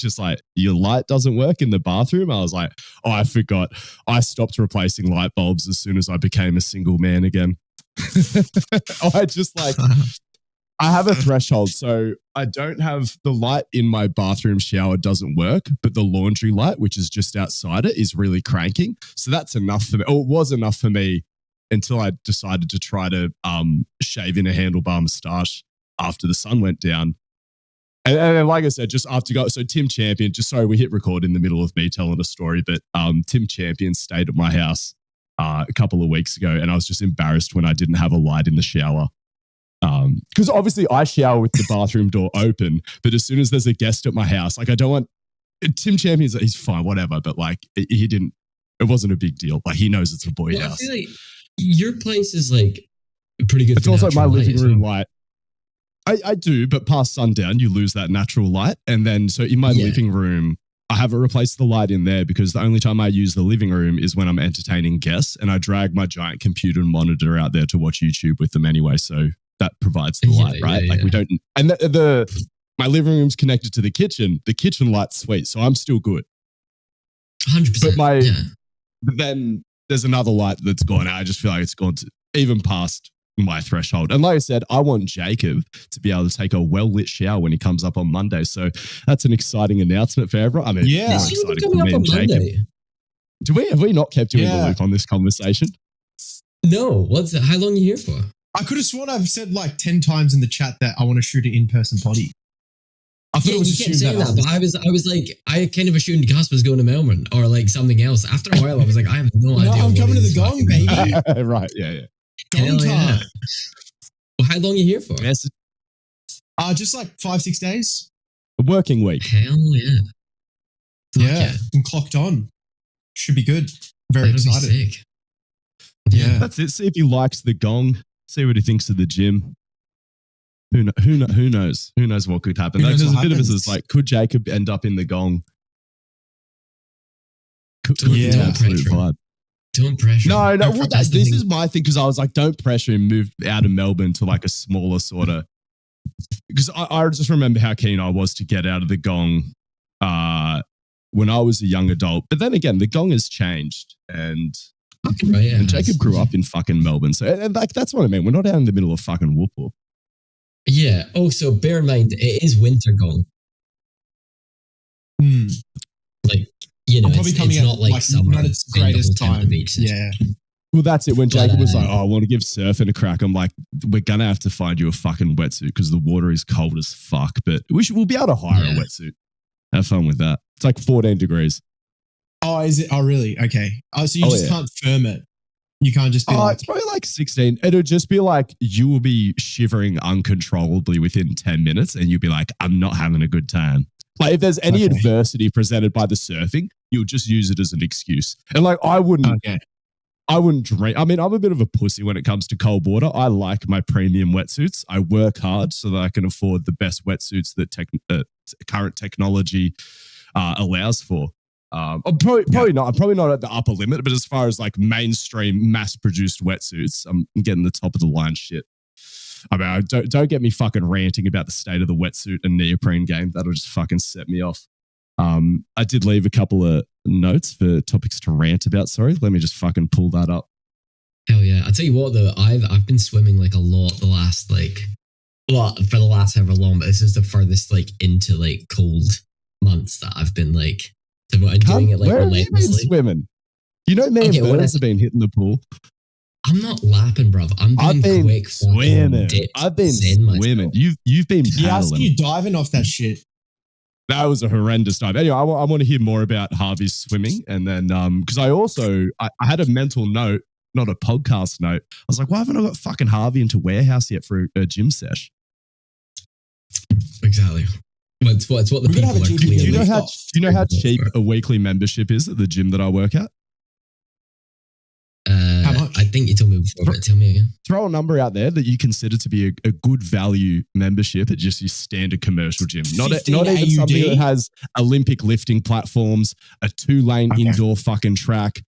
just like, your light doesn't work in the bathroom. I was like, oh, I forgot. I stopped replacing light bulbs as soon as I became a single man again. I just like, I have a threshold. So I don't have the light in my bathroom shower doesn't work, but the laundry light, which is just outside it, is really cranking. So that's enough for me. Or it was enough for me until I decided to try to shave in a handlebar moustache after the sun went down. And like I said, just after so Tim Champion, just sorry, we hit record in the middle of me telling a story, but Tim Champion stayed at my house a couple of weeks ago, and I was just embarrassed when I didn't have a light in the shower. Because obviously I shower with the bathroom door open, but as soon as there's a guest at my house, like I don't want Tim Champion's, he's fine, whatever, but like he didn't, it wasn't a big deal. Like he knows it's a boy house. I feel like your place is like pretty good. It's also my living room light. I do, but past sundown, you lose that natural light. And then, so in my living room, I haven't replaced the light in there because the only time I use the living room is when I'm entertaining guests, and I drag my giant computer and monitor out there to watch YouTube with them anyway. So that provides the light, right? Like we don't, and my living room's connected to the kitchen. The kitchen light's sweet, so I'm still good. 100%. But then there's another light that's gone out. I just feel like it's gone to even past my threshold. And like I said, I want Jacob to be able to take a well-lit shower when he comes up on Monday. So that's an exciting announcement for everyone. I mean, it's exciting for me and Jacob. Have we not kept you in the loop on this conversation? No. How long are you here for? I could have sworn I've said like 10 times in the chat that I want to shoot an in-person potty. I thought it was assumed that. But I was like, I kind of assumed Gus was going to Melbourne or like something else. After a while, I was like, I have no idea. I'm coming to the Gong, baby. Right, yeah. Gong time. Yeah. Well, how long are you here for? Yes. Just like 5-6 days. A working week. Hell yeah. Yeah, I'm clocked on. Should be good. Very excited. Be sick. Yeah. That's it. See if he likes the Gong. See what he thinks of the gym. Who knows? Who knows what could happen? There's a bit of us is like, could Jacob end up in the Gong? Don't pressure. No. Well, this is my thing, because I was like, don't pressure him. Move out of Melbourne to like a smaller sort of. Because I just remember how keen I was to get out of the Gong when I was a young adult. But then again, the Gong has changed, and Jacob grew up in fucking Melbourne. So and like that's what I mean. We're not out in the middle of fucking Whoop. Yeah. Also, bear in mind, it is winter Gong. Like, you know, it's not like summer. Not its greatest time. Yeah. Well, that's it. When Jacob was like, oh, I want to give surfing a crack, I'm like, we're going to have to find you a fucking wetsuit because the water is cold as fuck. But we'll be able to hire a wetsuit. Have fun with that. It's like 14 degrees. Oh, is it? Oh, really? Okay. Oh, so you just can't firm it. You can't just be like... it's probably like 16. It'll just be like you will be shivering uncontrollably within 10 minutes and you'll be like, I'm not having a good time. Like if there's any adversity presented by the surfing, you'll just use it as an excuse. And like I wouldn't drink. I mean, I'm a bit of a pussy when it comes to cold water. I like my premium wetsuits. I work hard so that I can afford the best wetsuits that current technology allows for. I'm probably not at the upper limit, but as far as like mainstream mass-produced wetsuits, I'm getting the top of the line shit. I mean, don't get me fucking ranting about the state of the wetsuit and neoprene game. That'll just fucking set me off. I did leave a couple of notes for topics to rant about. Sorry, let me just fucking pull that up. Hell yeah! I'll tell you what though, I've been swimming like a lot for the last however long, but this is the furthest like into like cold months that I've been like doing it like where relentlessly. Have you been swimming? You know, me and Bernard's have been hitting the pool. I'm not lapping, bruv. I've been quick swimming. I've been swimming. You've been paddling. Yeah, I see you diving off that shit. That was a horrendous dive. Anyway, I want to hear more about Harvey's swimming, and then because I had a mental note, not a podcast note. I was like, why haven't I got fucking Harvey into Warehouse yet for a gym sesh? Exactly. It's what the people are clearly. Do you know how cheap a weekly membership is at the gym that I work at? How much? I think you told me before, but tell me again. Throw a number out there that you consider to be a good value membership at just your standard commercial gym. Not even something that has Olympic lifting platforms, a 2-lane indoor fucking track,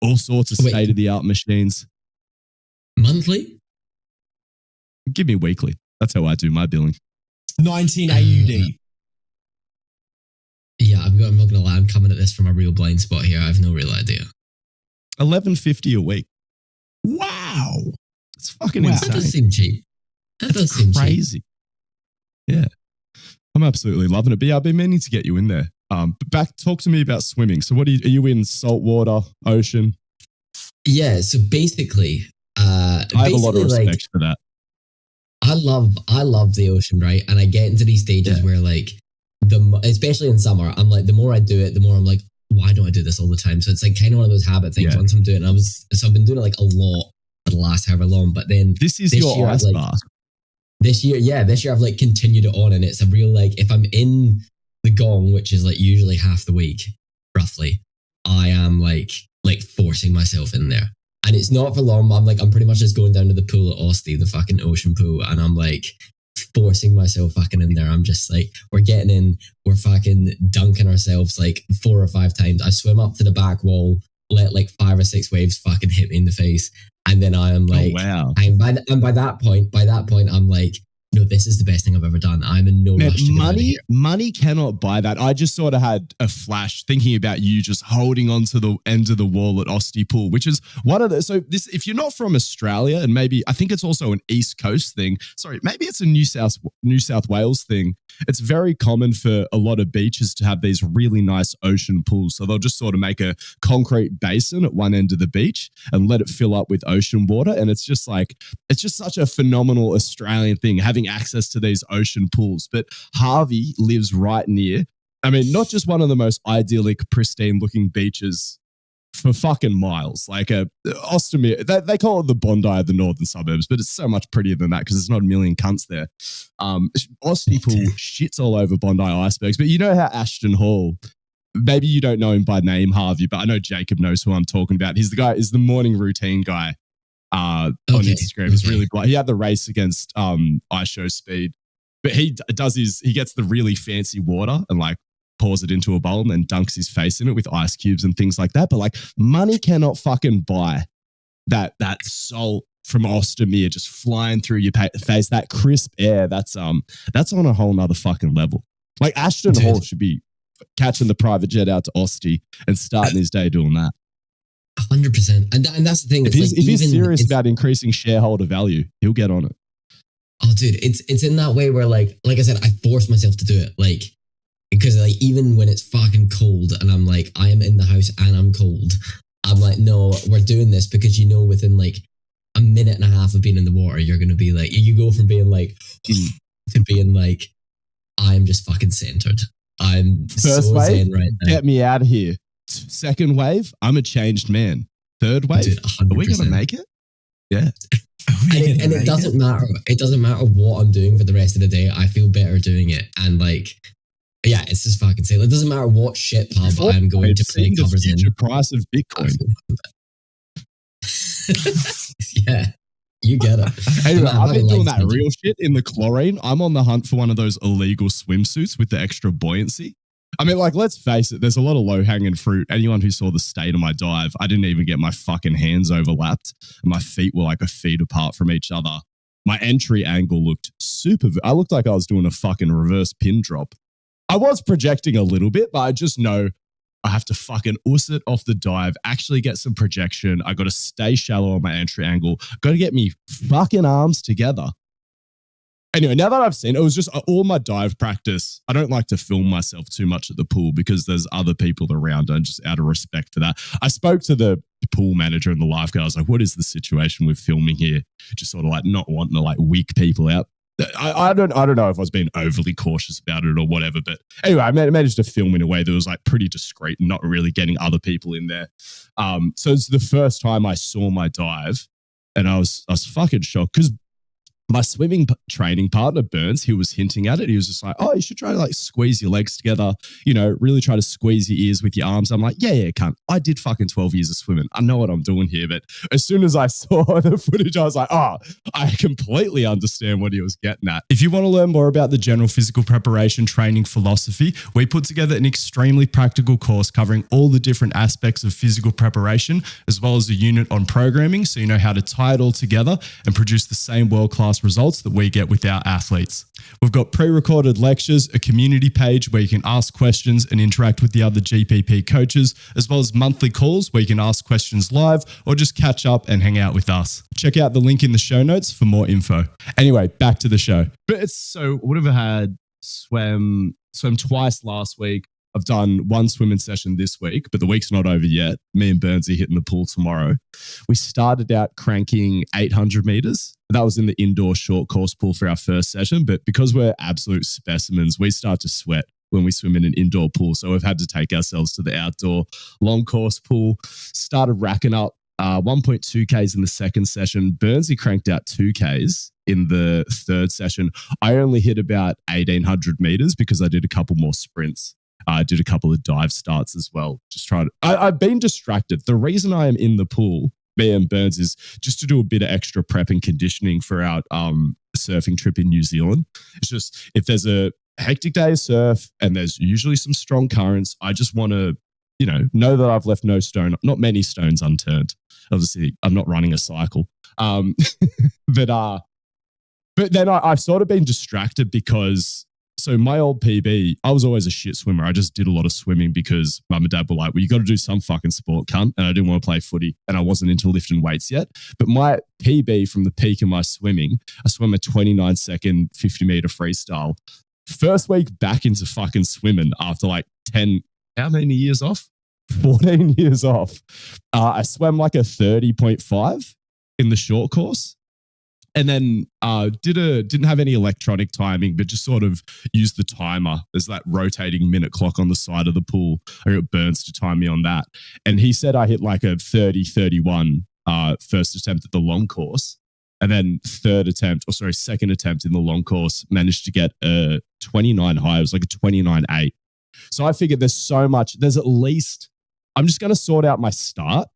all sorts of state-of-the-art machines. Monthly? Give me weekly. That's how I do my billing. 19 AUD. I'm not gonna lie. I'm coming at this from a real blind spot here. I have no real idea. $11.50 a week. Wow. It's fucking Wow. insane. That does seem cheap. That does seem Crazy. Yeah. I'm absolutely loving it. But yeah, I've been meaning to get you in there. But talk to me about swimming. So what are you in salt water, ocean? Yeah. So basically, I have a lot of respect for that. I love the ocean, right? And I get into these stages where like especially in summer, I'm like, the more I do it, the more I'm like, why don't I do this all the time? So it's like kind of one of those habit things. Once I'm doing it, so I've been doing it like a lot for the last however long. But then this your year, ice bath. This year I've like continued it on, and it's a real like, if I'm in the gong, which is like usually half the week, roughly, I am like forcing myself in there. And it's not for long. I'm pretty much just going down to the pool at Osty, the fucking ocean pool, and I'm like forcing myself fucking in there. I'm just like, we're getting in, we're fucking dunking ourselves like 4 or 5 times. I swim up to the back wall, let like 5 or 6 waves fucking hit me in the face, and then I am like, wow. And by that point, I'm like, no, this is the best thing I've ever done. I'm in no rush to get out of here. Money cannot buy that. I just sort of had a flash thinking about you just holding onto the end of the wall at Osty Pool, which is one of the. So this, if you're not from Australia, and maybe I think it's also an East Coast thing. Sorry, maybe it's a New South Wales thing. It's very common for a lot of beaches to have these really nice ocean pools. So they'll just sort of make a concrete basin at one end of the beach and let it fill up with ocean water. And it's just such a phenomenal Australian thing, having access to these ocean pools. But Harvey lives right near, I mean, not just one of the most idyllic, pristine looking beaches for fucking miles, like Ostermere. They call it the Bondi of the northern suburbs, but it's so much prettier than that because there's not a million cunts there. Osty Pool shits all over Bondi icebergs, but you know how Ashton Hall, maybe you don't know him by name, Harvey, but I know Jacob knows who I'm talking about. He's the guy, is the morning routine guy on Instagram. He's really blind. He had the race against Ice Show Speed, but he gets the really fancy water and like pours it into a bowl and then dunks his face in it with ice cubes and things like that. But like, money cannot fucking buy that salt from Ostermere just flying through your face, that crisp air. That's on a whole nother fucking level. Like Ashton Hall should be catching the private jet out to Osty and starting his day doing that. 100%. And that's the thing. If he's serious about increasing shareholder value, he'll get on it. Oh, dude, it's in that way where like I said, I force myself to do it. Like, because like even when it's fucking cold and I'm like, I am in the house and I'm cold, I'm like, no, we're doing this because within like a minute and a half of being in the water, you're going to be like, you go from being like to being like, I'm just fucking centered. I'm first so wave, zen right now. Get me out of here. Second wave, I'm a changed man. Third wave, dude, are we going to make it? Yeah. And it doesn't matter. It doesn't matter what I'm doing for the rest of the day. I feel better doing it. And like, yeah, it's just fucking silly. It doesn't matter what shit pub I'm going to play covers in. The price of Bitcoin. Yeah, you get it. Anyway, I've been doing that real shit in the chlorine. I'm on the hunt for one of those illegal swimsuits with the extra buoyancy. I mean, like, let's face it, there's a lot of low-hanging fruit. Anyone who saw the state of my dive, I didn't even get my fucking hands overlapped. And my feet were like a feet apart from each other. My entry angle looked I looked like I was doing a fucking reverse pin drop. I was projecting a little bit, but I just know I have to fucking us it off the dive, actually get some projection. I got to stay shallow on my entry angle. Got to get me fucking arms together. Anyway, now that I've seen it was just all my dive practice. I don't like to film myself too much at the pool because there's other people around and just out of respect for that. I spoke to the pool manager and the lifeguard. I was like, what is the situation with filming here? Just sort of like not wanting to like weak people out. I don't know if I was being overly cautious about it or whatever, but anyway, I managed to film in a way that was like pretty discreet and not really getting other people in there. So it's the first time I saw my dive and I was fucking shocked because my swimming training partner, Burns, he was hinting at it. He was just like, oh, you should try to like squeeze your legs together, really try to squeeze your ears with your arms. I'm like, yeah, cunt. I did fucking 12 years of swimming. I know what I'm doing here. But as soon as I saw the footage, I was like, oh, I completely understand what he was getting at. If you want to learn more about the general physical preparation training philosophy, we put together an extremely practical course covering all the different aspects of physical preparation, as well as a unit on programming, so you know how to tie it all together and produce the same world-class fast results that we get with our athletes. We've got pre-recorded lectures, a community page where you can ask questions and interact with the other GPP coaches, as well as monthly calls where you can ask questions live or just catch up and hang out with us. Check out the link in the show notes for more info. Anyway, back to the show. But it's so, what have I had? Swam twice last week. I've done one swimming session this week, but the week's not over yet. Me and Burnsy hitting the pool tomorrow. We started out cranking 800 meters. That was in the indoor short course pool for our first session. But because we're absolute specimens, we start to sweat when we swim in an indoor pool. So we've had to take ourselves to the outdoor long course pool. Started racking up 1.2Ks in the second session. Burnsy cranked out 2Ks in the third session. I only hit about 1,800 meters because I did a couple more sprints. I did a couple of dive starts as well. I've been distracted. The reason I am in the pool, me and Burns, is just to do a bit of extra prep and conditioning for our surfing trip in New Zealand. It's just, if there's a hectic day of surf and there's usually some strong currents, I just want to, know that I've left not many stones unturned. Obviously, I'm not running a cycle. But then I've sort of been distracted because, so my old PB, I was always a shit swimmer. I just did a lot of swimming because mum and dad were like, well, you got to do some fucking sport, cunt. And I didn't want to play footy and I wasn't into lifting weights yet. But my PB from the peak of my swimming, I swam a 29-second 50-meter freestyle. First week back into fucking swimming after like 10, how many years off? 14 years off. I swam like a 30.5 in the short course. And then didn't have any electronic timing, but just sort of used the timer. There's that rotating minute clock on the side of the pool. I got Burns to time me on that. And he said I hit like a 30-31 first attempt at the long course. And then second attempt in the long course, managed to get a 29 high. It was like a 29.8. So I figured there's at least, I'm just going to sort out my start.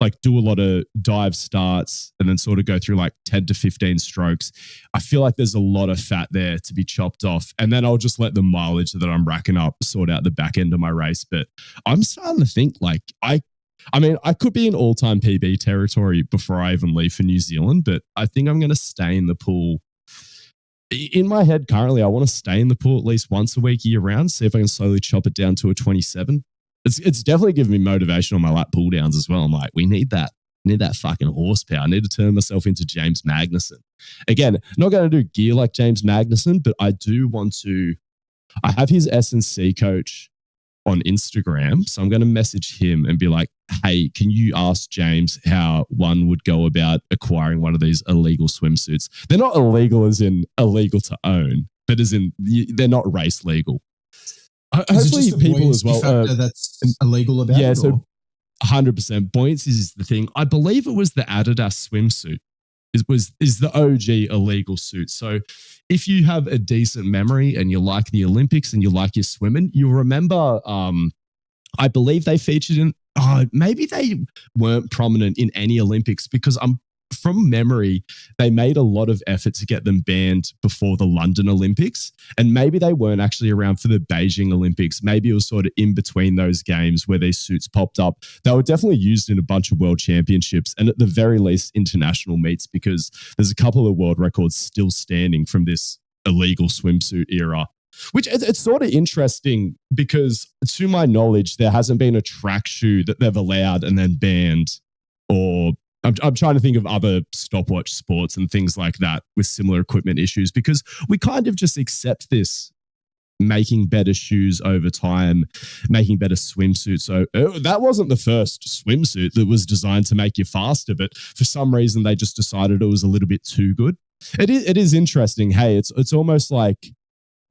Like do a lot of dive starts and then sort of go through like 10 to 15 strokes. I feel like there's a lot of fat there to be chopped off. And then I'll just let the mileage that I'm racking up sort out the back end of my race. But I'm starting to think like I could be in all-time PB territory before I even leave for New Zealand, but I think I'm going to stay in the pool. In my head currently, I want to stay in the pool at least once a week year round, see if I can slowly chop it down to a 27. It's definitely giving me motivation on my lap pull downs as well. I'm like, we need that. I need that fucking horsepower. I need to turn myself into James Magnussen. Again, not going to do gear like James Magnussen, but I do want to. I have his S&C coach on Instagram. So I'm going to message him and be like, hey, can you ask James how one would go about acquiring one of these illegal swimsuits? They're not illegal as in illegal to own, but as in they're not race legal. Hopefully people as well. That's illegal about. Yeah, so 100% buoyancy is the thing. I believe it was the Adidas swimsuit is the OG illegal suit. So if you have a decent memory and you like the Olympics and you like your swimming, you'll remember. I believe they featured in. Maybe they weren't prominent in any Olympics because from memory, they made a lot of effort to get them banned before the London Olympics. And maybe they weren't actually around for the Beijing Olympics. Maybe it was sort of in between those games where these suits popped up. They were definitely used in a bunch of world championships and at the very least international meets because there's a couple of world records still standing from this illegal swimsuit era. Which it's sort of interesting because to my knowledge, there hasn't been a track shoe that they've allowed and then banned or I'm trying to think of other stopwatch sports and things like that with similar equipment issues because we kind of just accept this making better shoes over time, making better swimsuits. So that wasn't the first swimsuit that was designed to make you faster, but for some reason they just decided it was a little bit too good. It is interesting. Hey, it's almost like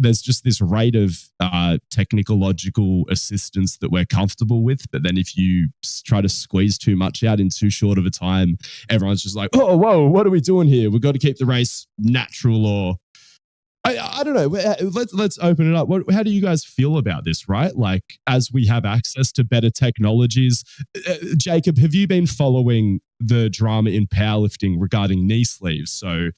there's just this rate of technological assistance that we're comfortable with. But then if you try to squeeze too much out in too short of a time, everyone's just like, oh, whoa, what are we doing here? We've got to keep the race natural or I don't know. Let's open it up. How do you guys feel about this, right? Like as we have access to better technologies, Jacob, have you been following the drama in powerlifting regarding knee sleeves? So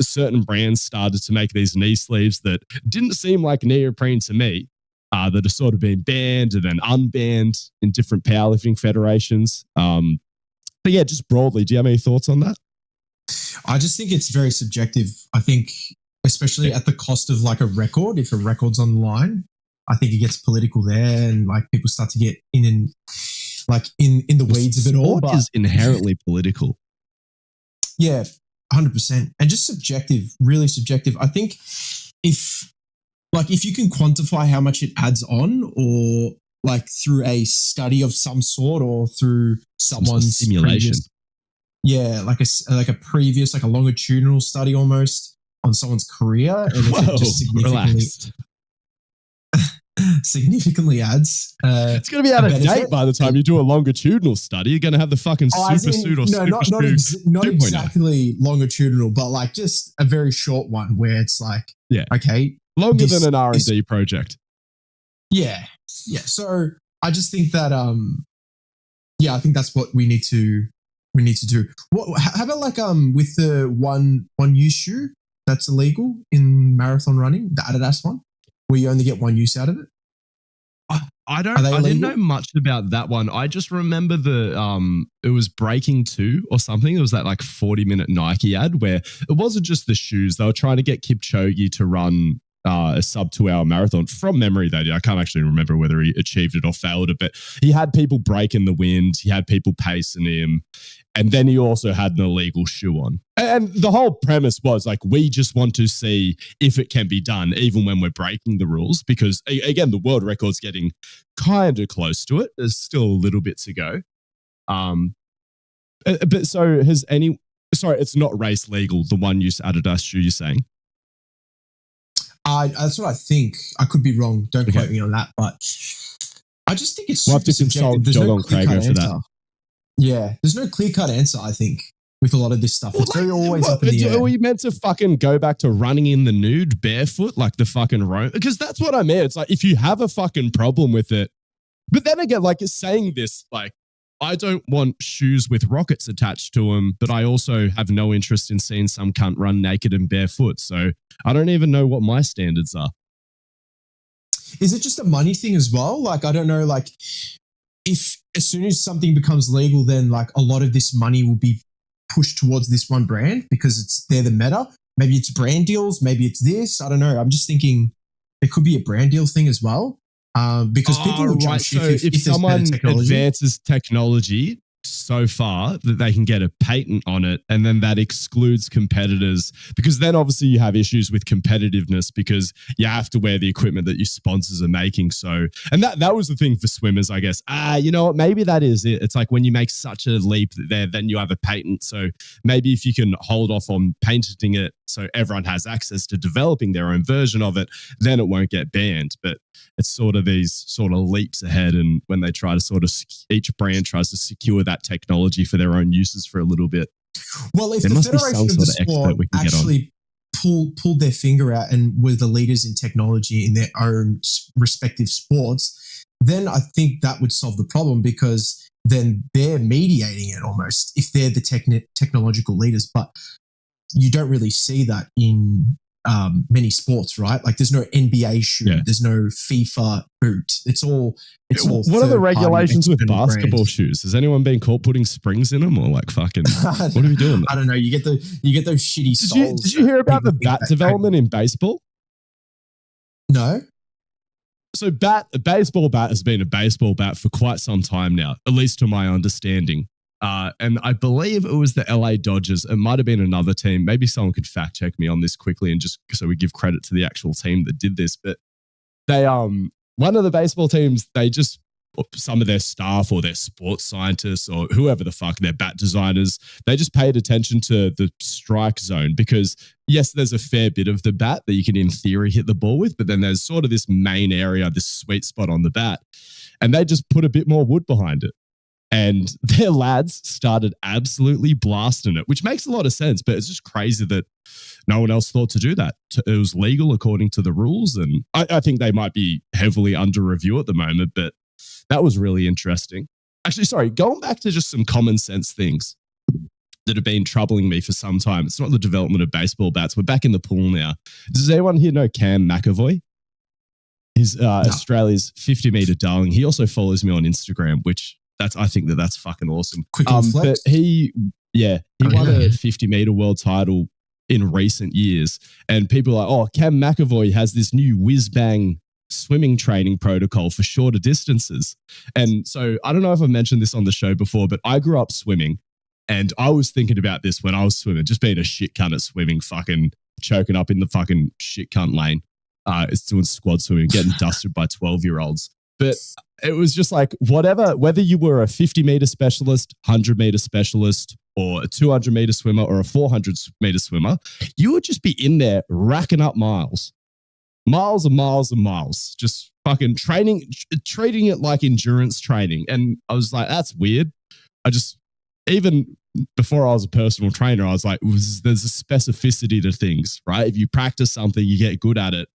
certain brands started to make these knee sleeves that didn't seem like neoprene to me, that are sort of being banned and then unbanned in different powerlifting federations. But yeah, just broadly, do you have any thoughts on that? I just think it's very subjective. I think, especially at the cost of like a record, if a record's on the line, I think it gets political there, and like people start to get in the weeds of it all. Sport is inherently political. Yeah, 100%, and just subjective, really subjective. I think if you can quantify how much it adds on, or like through a study of some sort, or through someone's simulation. Like a previous, like a longitudinal study almost on someone's career, and if it just significantly adds. It's going to be out of date by the time you do a longitudinal study. You're going to have the fucking supersuit or supersuit. Not exactly longitudinal, but like just a very short one where it's like, okay, longer than an R&D project. Yeah. So I just think that, I think that's what we need to do. How about like with the one use shoe that's illegal in marathon running, the Adidas one, where you only get one use out of it? I didn't know much about that one. I just remember it was Breaking 2 or something. It was that like 40-minute Nike ad where it wasn't just the shoes. They were trying to get Kipchoge to run a sub 2-hour marathon. From memory, though, I can't actually remember whether he achieved it or failed it, but he had people breaking the wind. He had people pacing him. And then he also had an illegal shoe on. And the whole premise was like, we just want to see if it can be done, even when we're breaking the rules, because again, the world record's getting kind of close to it. There's still a little bit to go. But so it's not race legal, the one use Adidas shoe you're saying? That's what I think. I could be wrong. Don't quote me on that, but I just think it's super subjective. There's no clear-cut answer. That. Yeah, there's no clear-cut answer, I think, with a lot of this stuff. It's very always up in the air. Are we meant to fucking go back to running in the nude barefoot like the fucking Rome? Because that's what I mean. It's like, if you have a fucking problem with it, but then again, like saying this, like, I don't want shoes with rockets attached to them, but I also have no interest in seeing some cunt run naked and barefoot. So I don't even know what my standards are. Is it just a money thing as well? Like, I don't know, like if as soon as something becomes legal, then like a lot of this money will be pushed towards this one brand because they're the meta. Maybe it's brand deals. Maybe it's this. I don't know. I'm just thinking there could be a brand deal thing as well. Because people will jump ship if someone advances technology so far that they can get a patent on it, and then that excludes competitors, because then obviously you have issues with competitiveness because you have to wear the equipment that your sponsors are making. So, and that was the thing for swimmers, I guess. You know what? Maybe that is it. It's like when you make such a leap there, then you have a patent. So maybe if you can hold off on patenting it so everyone has access to developing their own version of it, then it won't get banned. But it's sort of these sort of leaps ahead, and when they try to sort of, each brand tries to secure that technology for their own uses for a little bit. Well, if the Federation of the Sport actually pulled their finger out and were the leaders in technology in their own respective sports, then I think that would solve the problem, because then they're mediating it almost if they're the technological leaders. But you don't really see that in many sports, right? Like there's no NBA shoe, there's no FIFA boot. It's all. What are the regulations with basketball shoes? Has anyone been caught putting springs in them, or like fucking? What are you doing? I don't know. You get those shitty soles. Did you hear about the bat development in baseball? No. So a baseball bat has been a baseball bat for quite some time now, at least to my understanding. And I believe it was the LA Dodgers. It might have been another team. Maybe someone could fact check me on this quickly, and just so we give credit to the actual team that did this. But they, one of the baseball teams, some of their staff or their sports scientists or whoever the fuck, their bat designers, they just paid attention to the strike zone, because yes, there's a fair bit of the bat that you can in theory hit the ball with, but then there's sort of this main area, this sweet spot on the bat, and they just put a bit more wood behind it. And their lads started absolutely blasting it, which makes a lot of sense, but it's just crazy that no one else thought to do that. It was legal according to the rules, and I think they might be heavily under review at the moment, but that was really interesting. Actually, sorry, going back to just some common sense things that have been troubling me for some time. It's not the development of baseball bats. We're back in the pool now. Does anyone here know Cam McAvoy? He's Australia's 50-meter darling. He also follows me on Instagram, which I think that's fucking awesome. Quick flex. But he Yeah, he won a 50 meter world title in recent years. And people are like, oh, Cam McAvoy has this new whiz-bang swimming training protocol for shorter distances. And so I don't know if I've mentioned this on the show before, but I grew up swimming. And I was thinking about this when I was swimming, just being a shit cunt at swimming, fucking choking up in the fucking shit cunt lane. It's doing squad swimming, getting dusted by 12-year-olds. But it was just like, whether you were a 50 meter specialist, 100 meter specialist, or a 200 meter swimmer or a 400 meter swimmer, you would just be in there racking up miles and miles and miles, just fucking treating it like endurance training. And I was like, that's weird. Even before I was a personal trainer, I was like, there's a specificity to things, right? If you practice something, you get good at it.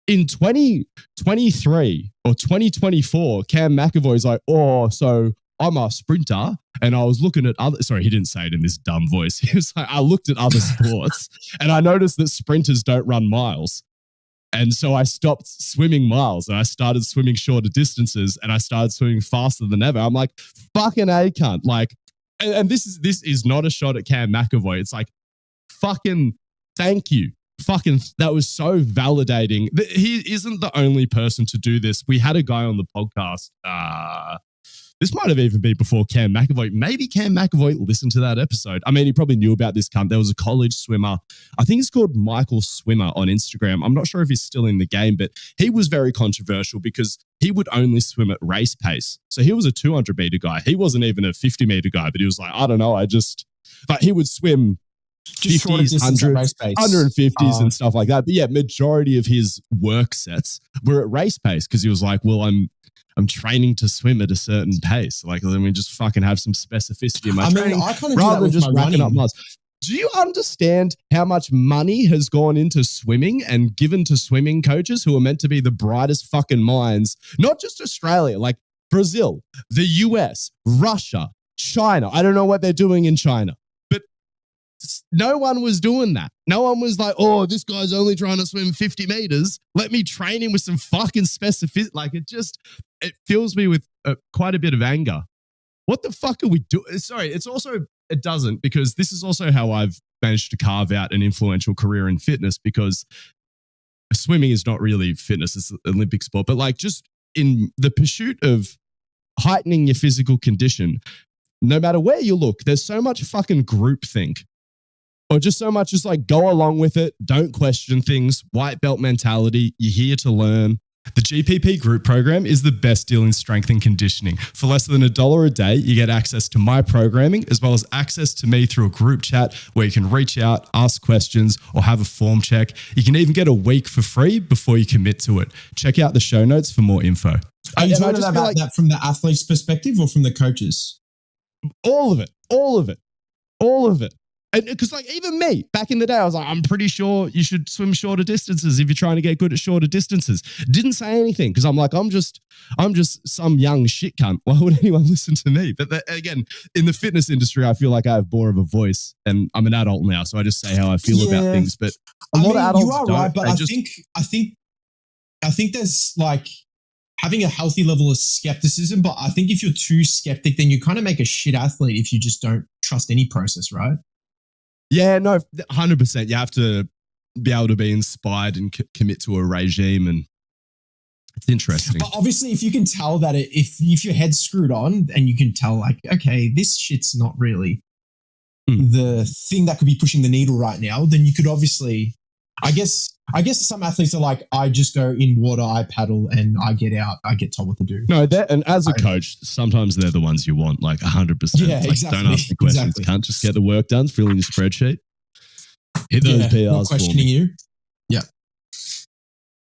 In 2023 or 2024, Cam McAvoy's like, oh, so I'm a sprinter. And I was looking at he didn't say it in this dumb voice. He was like, I looked at other sports and I noticed that sprinters don't run miles. And so I stopped swimming miles and I started swimming shorter distances and I started swimming faster than ever. I'm like, fucking A, cunt. Like, and this is not a shot at Cam McAvoy. It's like, fucking thank you. Fucking, that was so validating. He isn't the only person to do this. We had a guy on the podcast. This might have even been before Cam McAvoy. Maybe Cam McAvoy listened to that episode. I mean, he probably knew about this cunt. There was a college swimmer. I think he's called Michael Swimmer on Instagram. I'm not sure if he's still in the game, but he was very controversial because he would only swim at race pace. So he was a 200 meter guy. He wasn't even a 50 meter guy, but he was like, I don't know. But he would swim 50s, 100s, 150s and stuff like that. But yeah, majority of his work sets were at race pace because he was like, well, I'm training to swim at a certain pace. Like, let me just fucking have some specificity in my training rather than just racking up miles. Do you understand how much money has gone into swimming and given to swimming coaches who are meant to be the brightest fucking minds? Not just Australia, like Brazil, the US, Russia, China. I don't know what they're doing in China. No one was doing that. No one was like, oh, this guy's only trying to swim 50 meters. Let me train him with some fucking specificity. Like, it fills me with quite a bit of anger. What the fuck are we doing? Sorry, it doesn't, because this is also how I've managed to carve out an influential career in fitness, because swimming is not really fitness. It's an Olympic sport. But like, just in the pursuit of heightening your physical condition, no matter where you look, there's so much fucking groupthink. Or just so much just like go along with it, don't question things, white belt mentality, you're here to learn. The GPP group program is the best deal in strength and conditioning. For less than $1 a day, you get access to my programming as well as access to me through a group chat where you can reach out, ask questions, or have a form check. You can even get a week for free before you commit to it. Check out the show notes for more info. Are you talking about that from the athlete's perspective or from the coaches? All of it. Because like even me back in the day, I was like, I'm pretty sure you should swim shorter distances if you're trying to get good at shorter distances. Didn't say anything because I'm like, I'm just some young shit cunt. Why would anyone listen to me? But again, in the fitness industry, I feel like I have more of a voice, and I'm an adult now, so I just say how I feel about things. But a lot of adults you are don't. Right, but I think there's like having a healthy level of skepticism. But I think if you're too skeptic, then you kind of make a shit athlete if you just don't trust any process, right? Yeah, no, 100%. You have to be able to be inspired and commit to a regime, and it's interesting. But obviously, if you can tell that if your head's screwed on and you can tell like, okay, this shit's not really the thing that could be pushing the needle right now, then you could obviously, I guess some athletes are like, I just go in water, I paddle, and I get out. I get told what to do. No, and as a coach, sometimes they're the ones you want, like 100%. Yeah, like, exactly. Don't ask the questions. Exactly. Can't just get the work done. Fill in your spreadsheet. Hit those PRs. Not questioning you. Yeah.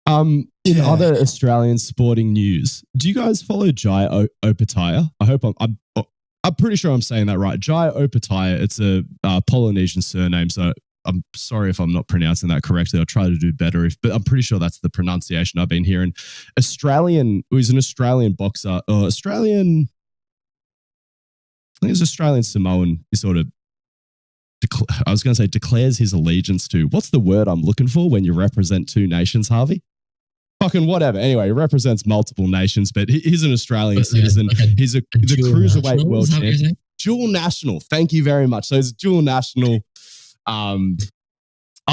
In other Australian sporting news, do you guys follow Jai Opataya? I hope I'm pretty sure I'm saying that right. Jai Opataya. It's a Polynesian surname, so I'm sorry if I'm not pronouncing that correctly. I'll try to do better, but I'm pretty sure that's the pronunciation I've been hearing. He's an Australian boxer, I think he's Australian Samoan. He sort of, declares his allegiance to, what's the word I'm looking for when you represent two nations, Harvey? Fucking whatever. Anyway, he represents multiple nations, but he's an Australian citizen. He's the cruiserweight world champion. dual national. Thank you very much. So he's a dual national. I'm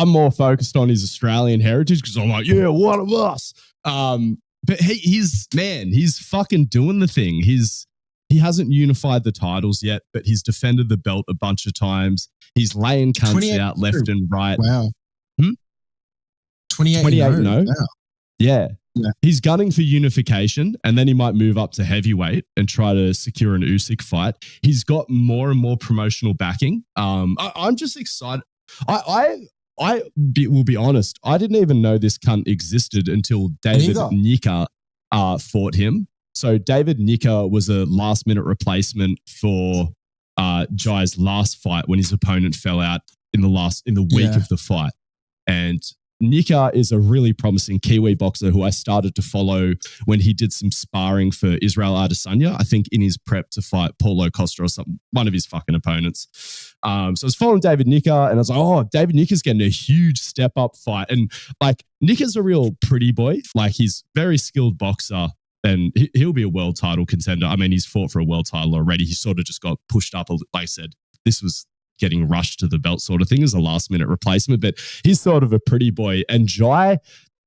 more focused on his Australian heritage because I'm like, yeah, one of us. But he's fucking doing the thing. He hasn't unified the titles yet, but he's defended the belt a bunch of times. He's laying cunts out left and right. Wow. 28-0. Wow. Yeah. He's gunning for unification, and then he might move up to heavyweight and try to secure an Usyk fight. He's got more and more promotional backing. I'm just excited. I will be honest. I didn't even know this cunt existed until David Nika fought him. So David Nika was a last-minute replacement for Jai's last fight when his opponent fell out in the week of the fight, and Nika is a really promising Kiwi boxer who I started to follow when he did some sparring for Israel Adesanya, I think in his prep to fight Paulo Costa or something, one of his fucking opponents. So I was following David Nika and I was like, oh, David Nika's getting a huge step up fight. And like Nika's a real pretty boy. Like he's very skilled boxer and he'll be a world title contender. I mean, he's fought for a world title already. He sort of just got pushed up. Like I said, this was getting rushed to the belt sort of thing as a last minute replacement, but he's sort of a pretty boy. And Jai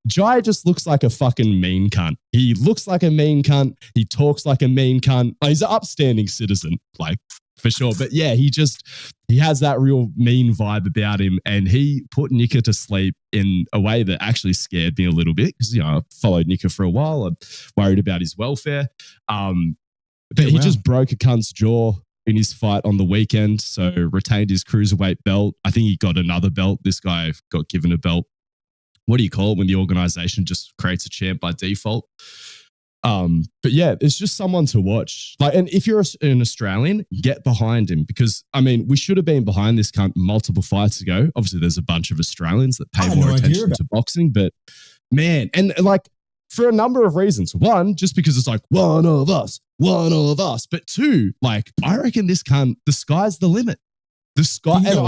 just looks like a fucking mean cunt. He looks like a mean cunt. He talks like a mean cunt. Like, he's an upstanding citizen, like for sure. But yeah, he has that real mean vibe about him. And he put Nika to sleep in a way that actually scared me a little bit because, I followed Nika for a while. I'm worried about his welfare. But he just broke a cunt's jaw in his fight on the weekend, so retained his cruiserweight belt. I think he got another belt. This guy got given a belt. What do you call it when the organization just creates a champ by default? But yeah, it's just someone to watch. Like, and if you're an Australian, get behind him because, I mean, we should have been behind this cunt multiple fights ago. Obviously, there's a bunch of Australians that pay more attention to boxing, but man, and like, for a number of reasons. One, just because it's like one of us. But two, like I reckon this cunt, the sky's the limit. The sky, and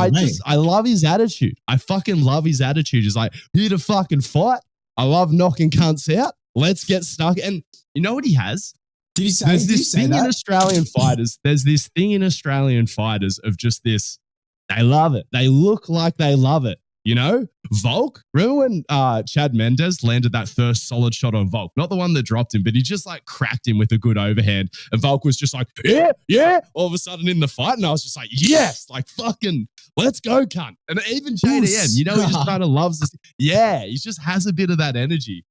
I love his attitude. I fucking love his attitude. He's like, here to fucking fight. I love knocking cunts out. Let's get stuck. And you know what he has? Did he say? There's this thing in Australian fighters. There's this thing in Australian fighters of just this. They love it. They look like they love it. Volk, remember when Chad Mendes landed that first solid shot on Volk? Not the one that dropped him, but he just like cracked him with a good overhand. And Volk was just like, yeah, all of a sudden in the fight. And I was just like, yes, like fucking let's go, cunt. And even JDM, he just kind of loves this. Yeah, he just has a bit of that energy.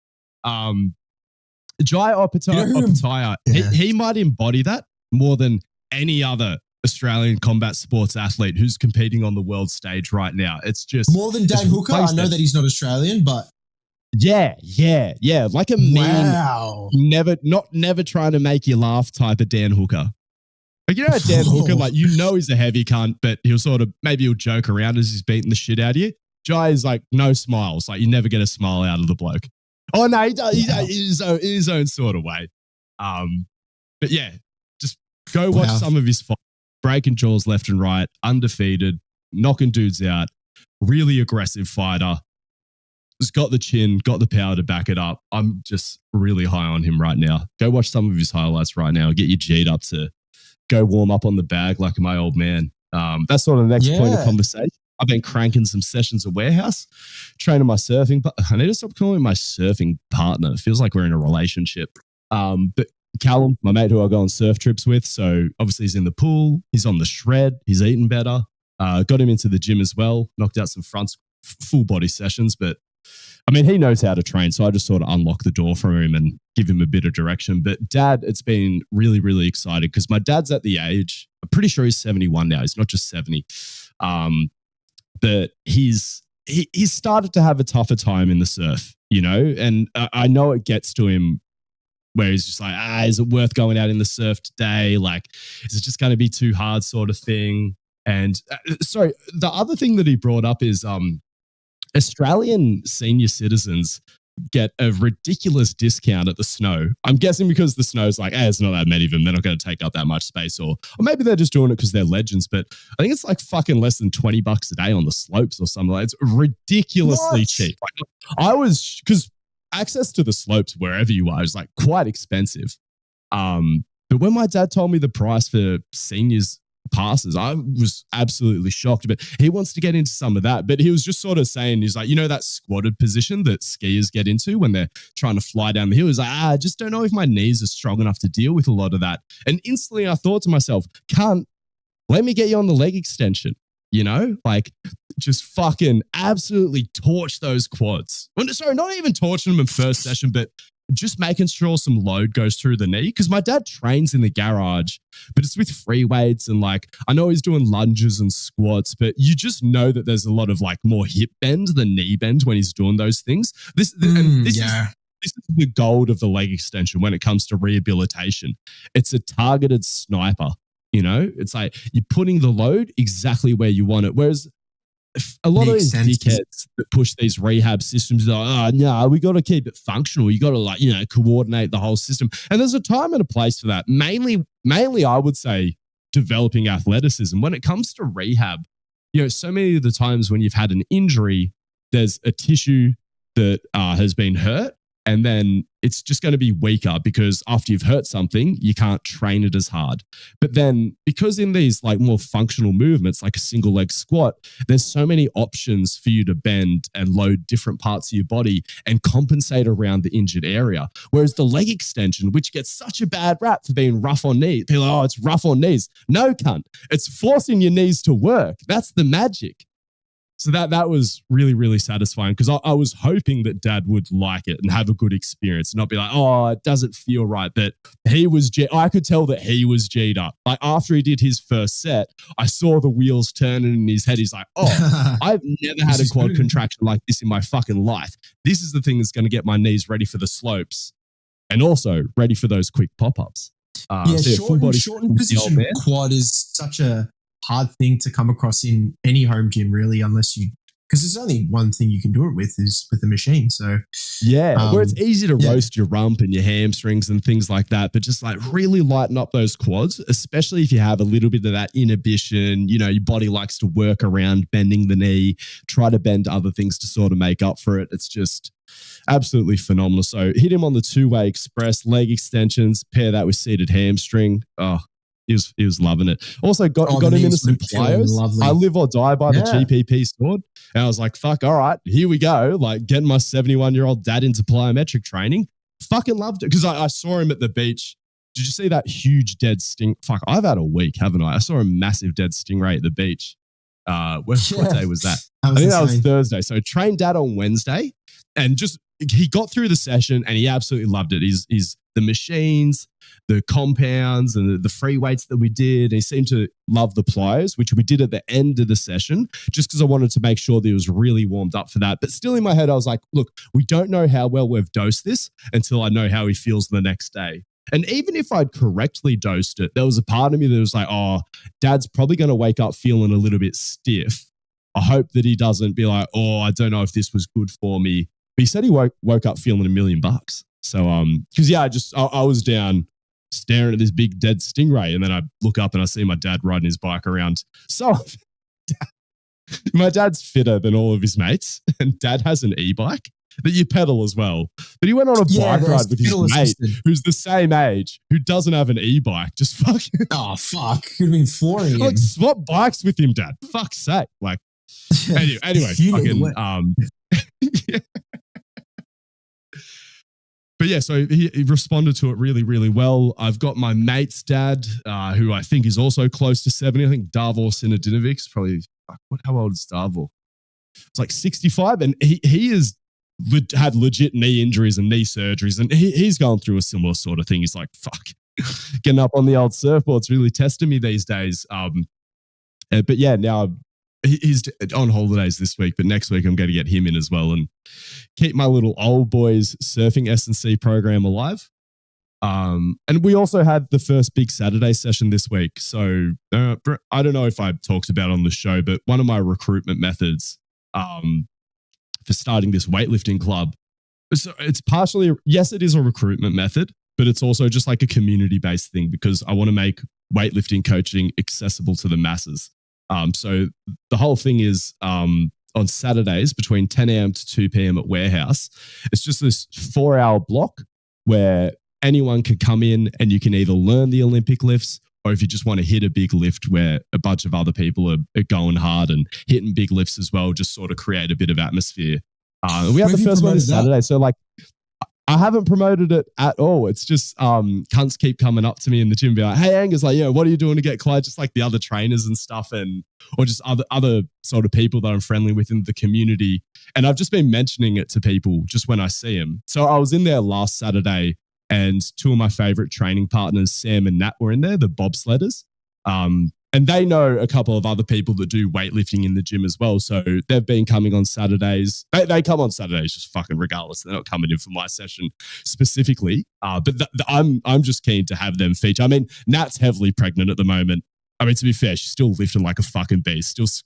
Jai Opataya, he might embody that more than any other Australian combat sports athlete who's competing on the world stage right now. It's just more than Dan Hooker. I know that he's not Australian, but yeah. Like a mean, never trying to make you laugh type of Dan Hooker. Like, Dan Hooker, like, he's a heavy cunt, but he'll he'll joke around as he's beating the shit out of you. Jai is like no smiles. Like, you never get a smile out of the bloke. Oh no, he does. He's in his own sort of way. But yeah, just go watch some of his fights. Breaking jaws left and right, undefeated, knocking dudes out, really aggressive fighter. He's got the chin, got the power to back it up. I'm just really high on him right now. Go watch some of his highlights right now. Get your G'd up to go warm up on the bag like my old man. That's sort of the next point of conversation. I've been cranking some sessions at warehouse, training my surfing. But I need to stop calling my surfing partner. It feels like we're in a relationship. But Callum, my mate who I go on surf trips with. So obviously he's in the pool. He's on the shred. He's eating better. Got him into the gym as well. Knocked out some full body sessions. But I mean, he knows how to train. So I just sort of unlock the door for him and give him a bit of direction. But Dad, it's been really, really exciting because my dad's at the age, I'm pretty sure he's 71 now. He's not just 70. But he's started to have a tougher time in the surf, and I know it gets to him where he's just like, is it worth going out in the surf today? Like, is it just going to be too hard sort of thing? And sorry, the other thing that he brought up is Australian senior citizens get a ridiculous discount at the Snow. I'm guessing because the Snow's like, there's not that many of them. They're not going to take up that much space. Or maybe they're just doing it because they're legends. But I think it's like fucking less than $20 a day on the slopes or something like that. It's ridiculously cheap. Like, because access to the slopes wherever you are is like quite expensive. But when my dad told me the price for seniors passes. I was absolutely shocked, but he wants to get into some of that. But he was just sort of saying, he's like, that squatted position that skiers get into when they're trying to fly down the hill. He's like, I just don't know if my knees are strong enough to deal with a lot of that. And instantly I thought to myself, let me get you on the leg extension, like just fucking absolutely torch those quads. Sorry, not even torching them in first session, but just making sure some load goes through the knee. Because my dad trains in the garage, but it's with free weights and like, I know he's doing lunges and squats, but you just know that there's a lot of like more hip bend than knee bend when he's doing those things. This is the gold of the leg extension when it comes to rehabilitation. It's a targeted sniper. It's like you're putting the load exactly where you want it. Whereas a lot of these dickheads that push these rehab systems are like, we got to keep it functional. You got to coordinate the whole system. And there's a time and a place for that. Mainly I would say developing athleticism. When it comes to rehab, so many of the times when you've had an injury, there's a tissue that has been hurt. And then it's just going to be weaker because after you've hurt something, you can't train it as hard. But then because in these like more functional movements, like a single leg squat, there's so many options for you to bend and load different parts of your body and compensate around the injured area. Whereas the leg extension, which gets such a bad rap for being rough on knees, people are like, it's rough on knees. No, cunt. It's forcing your knees to work. That's the magic. So that was really, really satisfying because I was hoping that Dad would like it and have a good experience and not be like, it doesn't feel right. But I could tell that he was G'd up. Like after he did his first set, I saw the wheels turning in his head. He's like, I've never had a quad contraction like this in my fucking life. This is the thing that's going to get my knees ready for the slopes and also ready for those quick pop-ups. Shortened position quad is such a hard thing to come across in any home gym, really, because there's only one thing you can do it with is with the machine. So where it's easy to roast your rump and your hamstrings and things like that, but just like really lighten up those quads, especially if you have a little bit of that inhibition. Your body likes to work around bending the knee, try to bend other things to sort of make up for it. It's just absolutely phenomenal. So hit him on the 2-way express leg extensions, pair that with seated hamstring. He was loving it. Also got him into some plyos. I live or die by the GPP sword. And I was like, fuck, all right, here we go. Like getting my 71-year-old dad into plyometric training. Fucking loved it. Because I saw him at the beach. Did you see that huge dead sting? Fuck, I've had a week, haven't I? I saw a massive dead stingray at the beach. What day was that? I think that was Thursday. So trained Dad on Wednesday and he got through the session and he absolutely loved it. He's the machines, the compounds and the free weights that we did. He seemed to love the plyos, which we did at the end of the session, just because I wanted to make sure that he was really warmed up for that. But still in my head, I was like, look, we don't know how well we've dosed this until I know how he feels the next day. And even if I'd correctly dosed it, there was a part of me that was like, Dad's probably going to wake up feeling a little bit stiff. I hope that he doesn't be like, I don't know if this was good for me. But he said he woke up feeling $1 million. So, because I was down staring at this big dead stingray, and then I look up and I see my dad riding his bike around. So, my dad's fitter than all of his mates, and Dad has an e-bike that you pedal as well. But he went on a bike ride with his mate, who's the same age, who doesn't have an e-bike. Just fucking. Oh fuck! Could have been flooring him. Like swap bikes with him, Dad. Fuck's sake! Like, anyway, fucking. Yeah. But yeah, so he responded to it really, really well. I've got my mate's dad, who I think is also close to 70. I think Davor Sinadinovic's probably, how old is Davor? It's like 65. And he has had legit knee injuries and knee surgeries. And he's going through a similar sort of thing. He's like, fuck, getting up on the old surfboard's really testing me these days. But yeah, now he's on holidays this week, but next week I'm going to get him in as well and keep my little old boys surfing S&C program alive. And we also had the first big Saturday session this week. So I don't know if I talked about it on the show, but one of my recruitment methods for starting this weightlifting club, so it's partially, yes, it is a recruitment method, but it's also just like a community-based thing because I want to make weightlifting coaching accessible to the masses. So the whole thing is on Saturdays between 10 a.m. to 2 p.m. at Warehouse. It's just this 4-hour block where anyone can come in and you can either learn the Olympic lifts or if you just want to hit a big lift where a bunch of other people are going hard and hitting big lifts as well, just sort of create a bit of atmosphere. We have the first one this Saturday. So like, I haven't promoted it at all. It's just cunts keep coming up to me in the gym and be like, hey, Angus, like, yeah, what are you doing to get Clyde? Just like the other trainers and stuff, and or just other sort of people that I'm friendly with in the community. And I've just been mentioning it to people just when I see them. So I was in there last Saturday and two of my favorite training partners, Sam and Nat, were in there, the bobsledders. And they know a couple of other people that do weightlifting in the gym as well. So they've been coming on Saturdays. They come on Saturdays just fucking regardless. They're not coming in for my session specifically. But I'm just keen to have them feature. I mean, Nat's heavily pregnant at the moment. I mean, to be fair, she's still lifting like a fucking beast. She's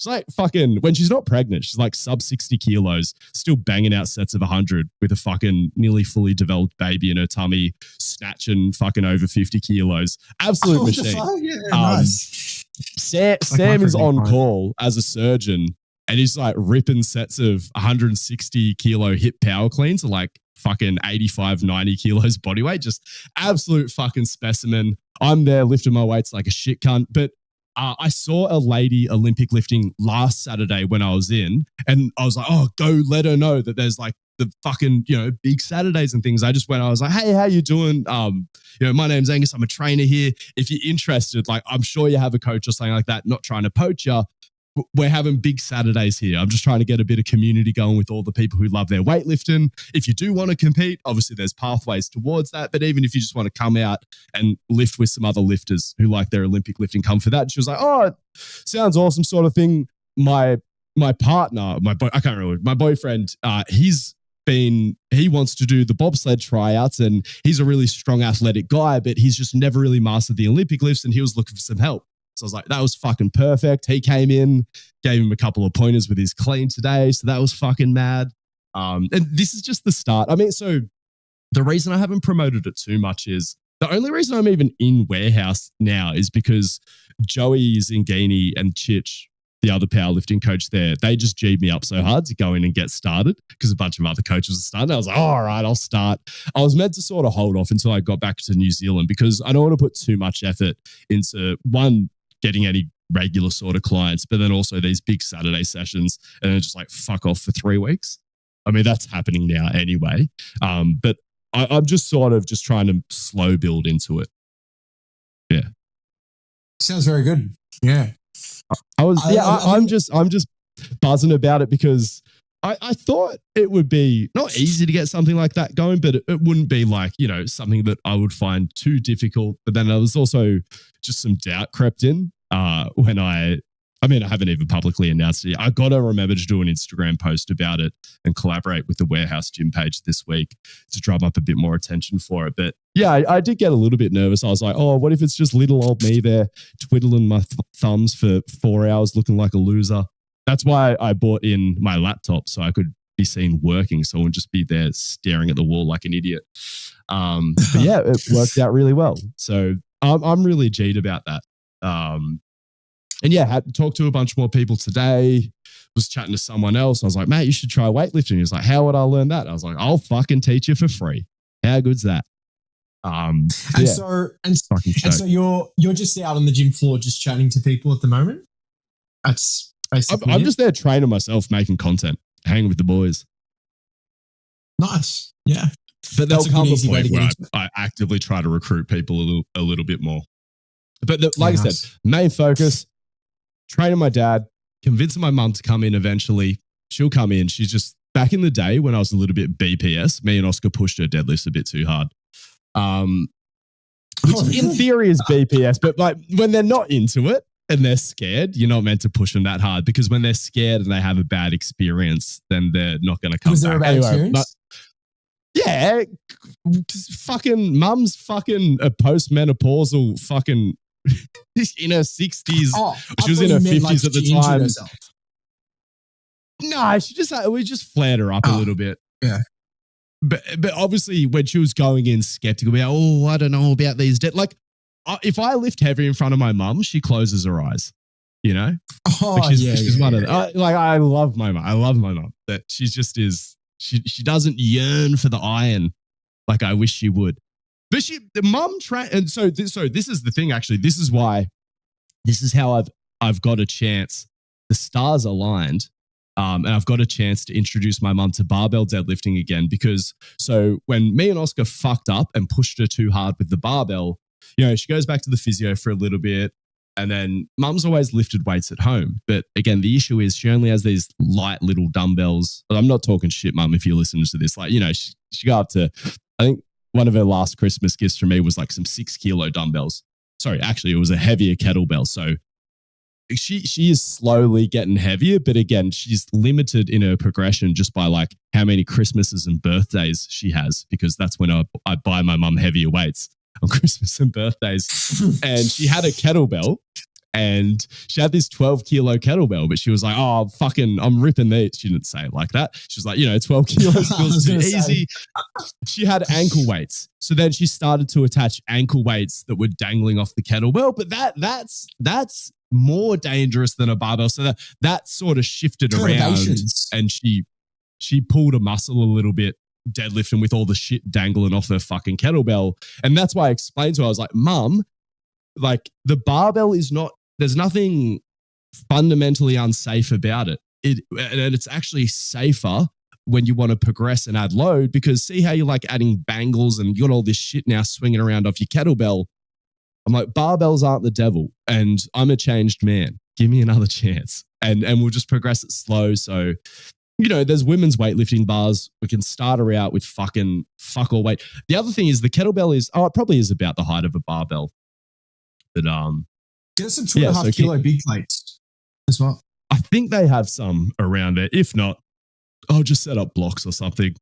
like fucking, when she's not pregnant, she's like sub 60 kilos, still banging out sets of 100 with a fucking nearly fully developed baby in her tummy, snatching fucking over 50 kilos. Absolute machine. Yeah, nice. Sam is on call as a surgeon, and he's like ripping sets of 160 kilo hip power cleans to like fucking 85, 90 kilos body weight. Just absolute fucking specimen. I'm there lifting my weights like a shit cunt, but I saw a lady Olympic lifting last Saturday when I was in, and I was like, oh, go let her know that there's like the fucking, big Saturdays and things. I just went, I was like, hey, how you doing? My name's Angus. I'm a trainer here. If you're interested, like, I'm sure you have a coach or something like that, not trying to poach you. We're having big Saturdays here. I'm just trying to get a bit of community going with all the people who love their weightlifting. If you do want to compete, obviously there's pathways towards that. But even if you just want to come out and lift with some other lifters who like their Olympic lifting, come for that. And she was like, oh, sounds awesome sort of thing. My partner, I can't remember, my boyfriend, he wants to do the bobsled tryouts, and he's a really strong athletic guy, but he's just never really mastered the Olympic lifts, and he was looking for some help. So I was like, that was fucking perfect. He came in, gave him a couple of pointers with his clean today. So that was fucking mad. And this is just the start. I mean, so the reason I haven't promoted it too much is the only reason I'm even in warehouse now is because Joey Zingini and Chich, the other powerlifting coach there, they just G'd me up so hard to go in and get started because a bunch of other coaches are starting. I was like, oh, all right, I'll start. I was meant to sort of hold off until I got back to New Zealand because I don't want to put too much effort into, one, getting any regular sort of clients, but then also these big Saturday sessions and then just like fuck off for 3 weeks. I mean, that's happening now anyway. But I'm just sort of just trying to slow build into it. Yeah. Sounds very good. Yeah. I'm just buzzing about it because I thought it would be not easy to get something like that going, but it wouldn't be like, something that I would find too difficult. But then there was also just some doubt crept in when I haven't even publicly announced it yet. I got to remember to do an Instagram post about it and collaborate with the Warehouse Gym page this week to drum up a bit more attention for it. But yeah, I did get a little bit nervous. I was like, oh, what if it's just little old me there twiddling my thumbs for 4 hours looking like a loser? That's why I bought in my laptop so I could be seen working, so I wouldn't just be there staring at the wall like an idiot. But yeah, it worked out really well. So I'm really G'd about that. And yeah, had to talk to a bunch more people today. Was chatting to someone else. I was like, mate, you should try weightlifting. He was like, how would I learn that? I was like, I'll fucking teach you for free. How good's that? So you're just out on the gym floor just chatting to people at the moment? That's basically I'm just there training myself, making content, hanging with the boys. Nice. Yeah. But there'll come a point where I actively try to recruit people a little bit more. But I said, main focus, training my dad, convincing my mum to come in eventually. She'll come in. She's just, back in the day when I was a little bit BPS, me and Oscar pushed her deadlifts a bit too hard. Which in theory is BPS, but like when they're not into it and they're scared, you're not meant to push them that hard, because when they're scared and they have a bad experience, then they're not going to come back. Was there a bad experience? Yeah, fucking mum's fucking a postmenopausal fucking in her 60s. Oh, she was in her 50s at the time. No, we just flared her up a little bit. Yeah. But obviously when she was going in skeptical about, I don't know about these like if I lift heavy in front of my mum, she closes her eyes, she's one of them. I love my mum. I love my mum. That she just is. She doesn't yearn for the iron like I wish she would. But the mum and so this is the thing. Actually, this is how I've got a chance. The stars aligned, and I've got a chance to introduce my mum to barbell deadlifting again. Because so when me and Oscar fucked up and pushed her too hard with the barbell, she goes back to the physio for a little bit, and then mum's always lifted weights at home. But again, the issue is she only has these light little dumbbells. I'm not talking shit, mum, if you're listening to this. Like, she got up to, I think, one of her last Christmas gifts from me was like some 6 kilo dumbbells. Sorry, actually, it was a heavier kettlebell. So she is slowly getting heavier, but again, she's limited in her progression just by like how many Christmases and birthdays she has, because that's when I buy my mum heavier weights on Christmas and birthdays. And she had a kettlebell. And she had this 12 kilo kettlebell, but she was like, oh, fucking, I'm ripping these. She didn't say it like that. She was like, 12 kilos feels too easy. She had ankle weights. So then she started to attach ankle weights that were dangling off the kettlebell. But that's more dangerous than a barbell. So that sort of shifted around, and she pulled a muscle a little bit deadlifting with all the shit dangling off her fucking kettlebell. And that's why I explained to her, I was like, Mum, like the barbell is not, there's nothing fundamentally unsafe about it. And it's actually safer when you want to progress and add load, because see how you're like adding bangles and you got all this shit now swinging around off your kettlebell. I'm like, barbells aren't the devil, and I'm a changed man. Give me another chance, and we'll just progress it slow. So, there's women's weightlifting bars. We can start her out with fucking fuck all weight. The other thing is the kettlebell is, it probably is about the height of a barbell. But get some 2.5 kilo big plates as well. I think they have some around there. If not, I'll just set up blocks or something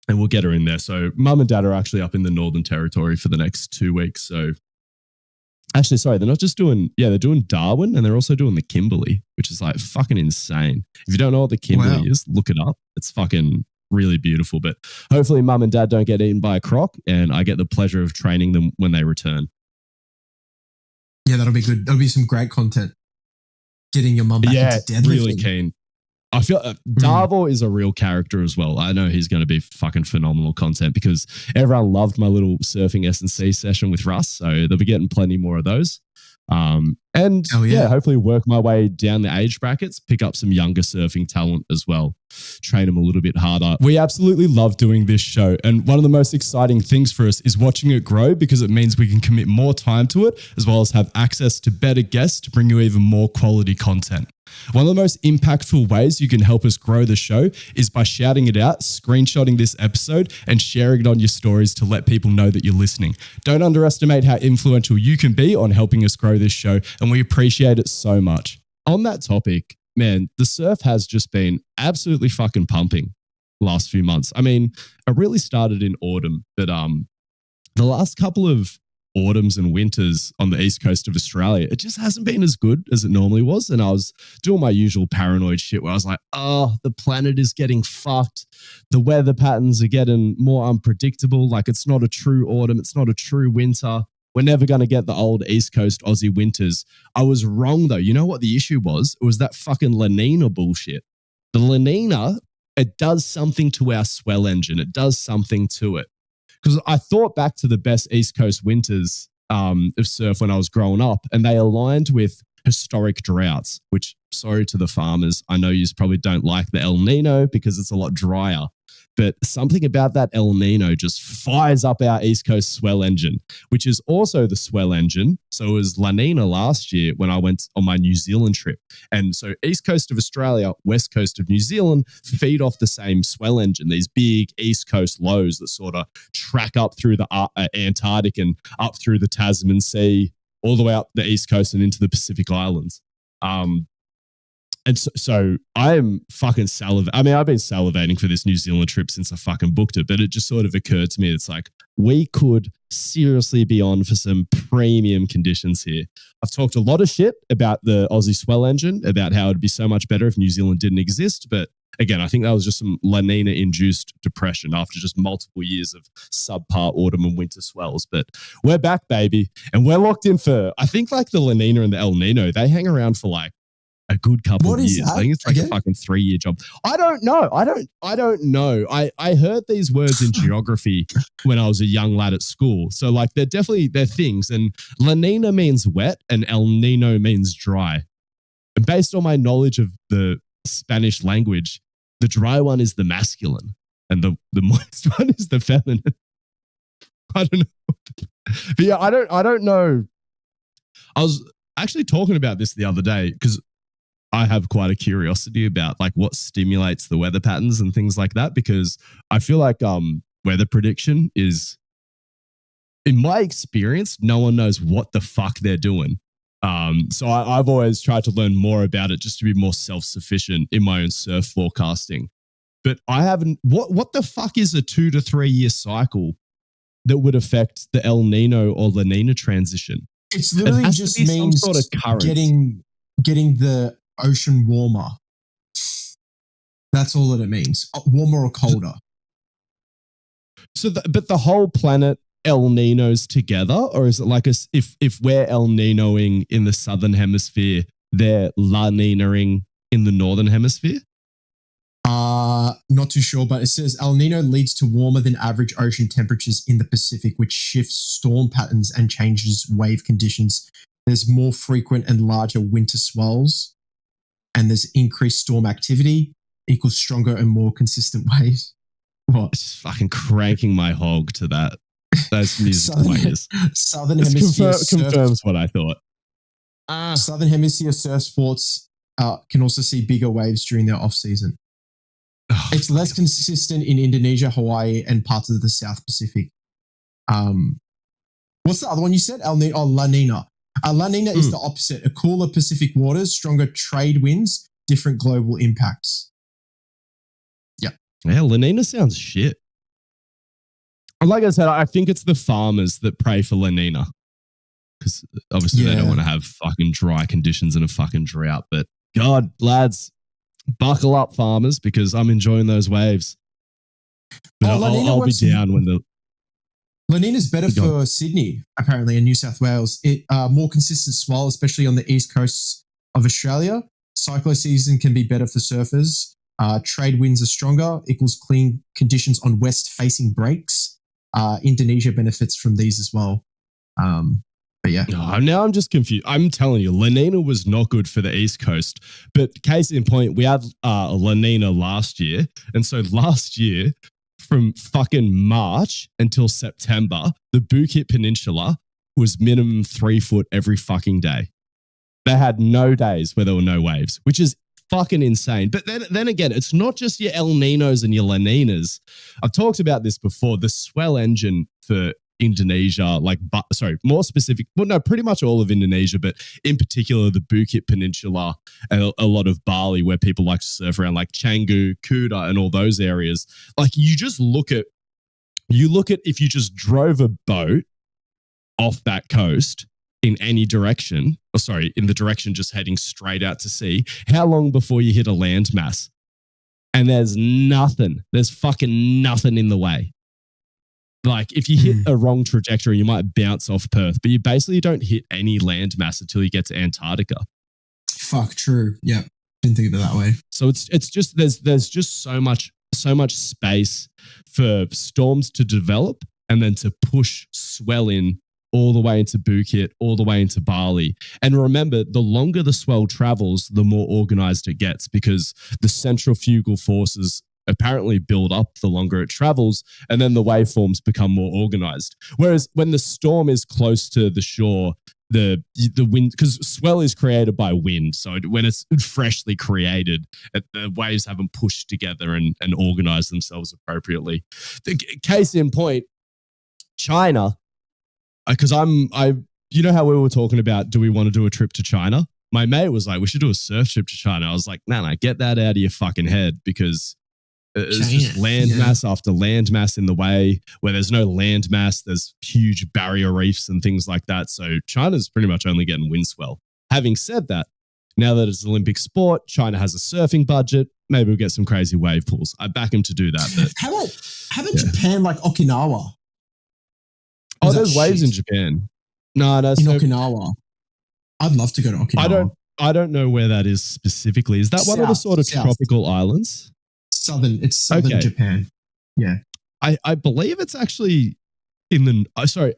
and we'll get her in there. So mum and dad are actually up in the Northern Territory for the next 2 weeks. So actually, sorry, they're not just doing, they're doing Darwin, and they're also doing the Kimberley, which is like fucking insane. If you don't know what the Kimberley is, look it up. It's fucking really beautiful. But hopefully mum and dad don't get eaten by a croc, and I get the pleasure of training them when they return. Yeah, that'll be good. That'll be some great content. Getting your mum back into deadlifting. Really keen. I feel Darvo is a real character as well. I know he's going to be fucking phenomenal content, because everyone loved my little surfing S&C session with Russ. So they'll be getting plenty more of those. And hopefully work my way down the age brackets, pick up some younger surfing talent as well, train them a little bit harder. We absolutely love doing this show. And one of the most exciting things for us is watching it grow, because it means we can commit more time to it, as well as have access to better guests to bring you even more quality content. One of the most impactful ways you can help us grow the show is by shouting it out, screenshotting this episode, and sharing it on your stories to let people know that you're listening. Don't underestimate how influential you can be on helping us grow this show, and we appreciate it so much. On that topic, man, the surf has just been absolutely fucking pumping the last few months. I mean, it really started in autumn, but the last couple of autumns and winters on the east coast of Australia, it just hasn't been as good as it normally was. And I was doing my usual paranoid shit where I was like, oh, the planet is getting fucked. The weather patterns are getting more unpredictable. Like, it's not a true autumn. It's not a true winter. We're never going to get the old East Coast Aussie winters. I was wrong though. You know what the issue was? It was that fucking La Nina bullshit. The La Nina, it does something to our swell engine. It does something to it. Because I thought back to the best East Coast winters of surf when I was growing up, and they aligned with historic droughts, which, sorry to the farmers, I know you probably don't like the El Nino because it's a lot drier. But something about that El Nino just fires up our East Coast swell engine, which is also the swell engine. So it was La Nina last year when I went on my New Zealand trip. And so East Coast of Australia, West Coast of New Zealand feed off the same swell engine, these big East Coast lows that sort of track up through the Antarctic and up through the Tasman Sea, all the way up the East Coast and into the Pacific Islands. And so I am fucking salivating. I mean, I've been salivating for this New Zealand trip since I fucking booked it, but it just sort of occurred to me. It's like, we could seriously be on for some premium conditions here. I've talked a lot of shit about the Aussie swell engine, about how it'd be so much better if New Zealand didn't exist. But again, I think that was just some La Nina induced depression after just multiple years of subpar autumn and winter swells. But we're back, baby. And we're locked in for, I think like the La Nina and the El Nino, they hang around for like a good couple What of is years. that I think it's like again? a fucking 3-year job. I don't know. I don't know. I heard these words in geography when I was a young lad at school. So like they're things. And La Nina means wet and El Nino means dry. And based on my knowledge of the Spanish language, the dry one is the masculine and the moist one is the feminine. I don't know. But yeah, I don't know. I was actually talking about this the other day because I have quite a curiosity about like what stimulates the weather patterns and things like that, because I feel like weather prediction is, in my experience, no one knows what the fuck they're doing. So I've always tried to learn more about it just to be more self-sufficient in my own surf forecasting. But I haven't. What the fuck is a 2 to 3 year cycle that would affect the El Nino or La Nina transition? It's literally just means some sort of current. getting the ocean warmer. That's all that it means. Warmer or colder. So, but the whole planet El Ninos together, or is it like if we're El Ninoing in the southern hemisphere, they're La Ninaing in the northern hemisphere? Not too sure, but it says El Nino leads to warmer than average ocean temperatures in the Pacific, which shifts storm patterns and changes wave conditions. There's more frequent and larger winter swells, and there's increased storm activity equals stronger and more consistent waves. What? Just fucking cranking my hog to that. Those music players. Southern Hemisphere confirms what I thought. Southern Hemisphere surf sports can also see bigger waves during their off season. Oh, it's less consistent in Indonesia, Hawaii, and parts of the South Pacific. What's the other one you said? La Nina. La Nina is the opposite. A cooler Pacific waters, stronger trade winds, different global impacts. Yeah, La Nina sounds shit. Like I said, I think it's the farmers that pray for La Nina. Because obviously they don't want to have fucking dry conditions and a fucking drought. But God, lads, buckle up, farmers, because I'm enjoying those waves. But I'll be down when the... La Nina's better for Sydney, apparently, in New South Wales. It more consistent swell, especially on the east coast of Australia. Cyclo season can be better for surfers. Trade winds are stronger, equals clean conditions on west-facing breaks. Indonesia benefits from these as well. But yeah. Now I'm just confused. I'm telling you, La Nina was not good for the East Coast. But case in point, we had La Nina last year. And so last year, from fucking March until September, the Bukit Peninsula was minimum 3 foot every fucking day. They had no days where there were no waves, which is fucking insane. But then again, it's not just your El Ninos and your La Ninas. I've talked about this before. The swell engine for Indonesia, more specific, well, no, pretty much all of Indonesia, but in particular the Bukit Peninsula and a lot of Bali where people like to surf around, like Canggu, Kuta and all those areas. Like you look at if you just drove a boat off that coast in any direction, in the direction just heading straight out to sea, how long before you hit a landmass? And there's fucking nothing in the way. Like if you hit a wrong trajectory, you might bounce off Perth, but you basically don't hit any landmass until you get to Antarctica. Fuck, true. Yeah, didn't think of it that way. So it's just there's just so much space for storms to develop and then to push swell in all the way into Bukit, all the way into Bali. And remember, the longer the swell travels, the more organized it gets because the centrifugal forces apparently build up the longer it travels, and then the waveforms become more organized. Whereas when the storm is close to the shore, the wind, because swell is created by wind, so when it's freshly created, the waves haven't pushed together and organized themselves appropriately. The case in point, China, because you know how we were talking about, do we want to do a trip to China? My mate was like, we should do a surf trip to China. I was like, nah, get that out of your fucking head because it's just landmass after landmass in the way. Where there's no landmass, there's huge barrier reefs and things like that. So China's pretty much only getting wind swell. Having said that, now that it's an Olympic sport, China has a surfing budget. Maybe we'll get some crazy wave pools. I back him to do that. But how about Japan, like Okinawa? There's waves in Japan. No, in Okinawa. I'd love to go to Okinawa. I don't know where that is specifically. Is that one of the sort of tropical islands? It's southern Japan. Yeah. I believe it's actually in the,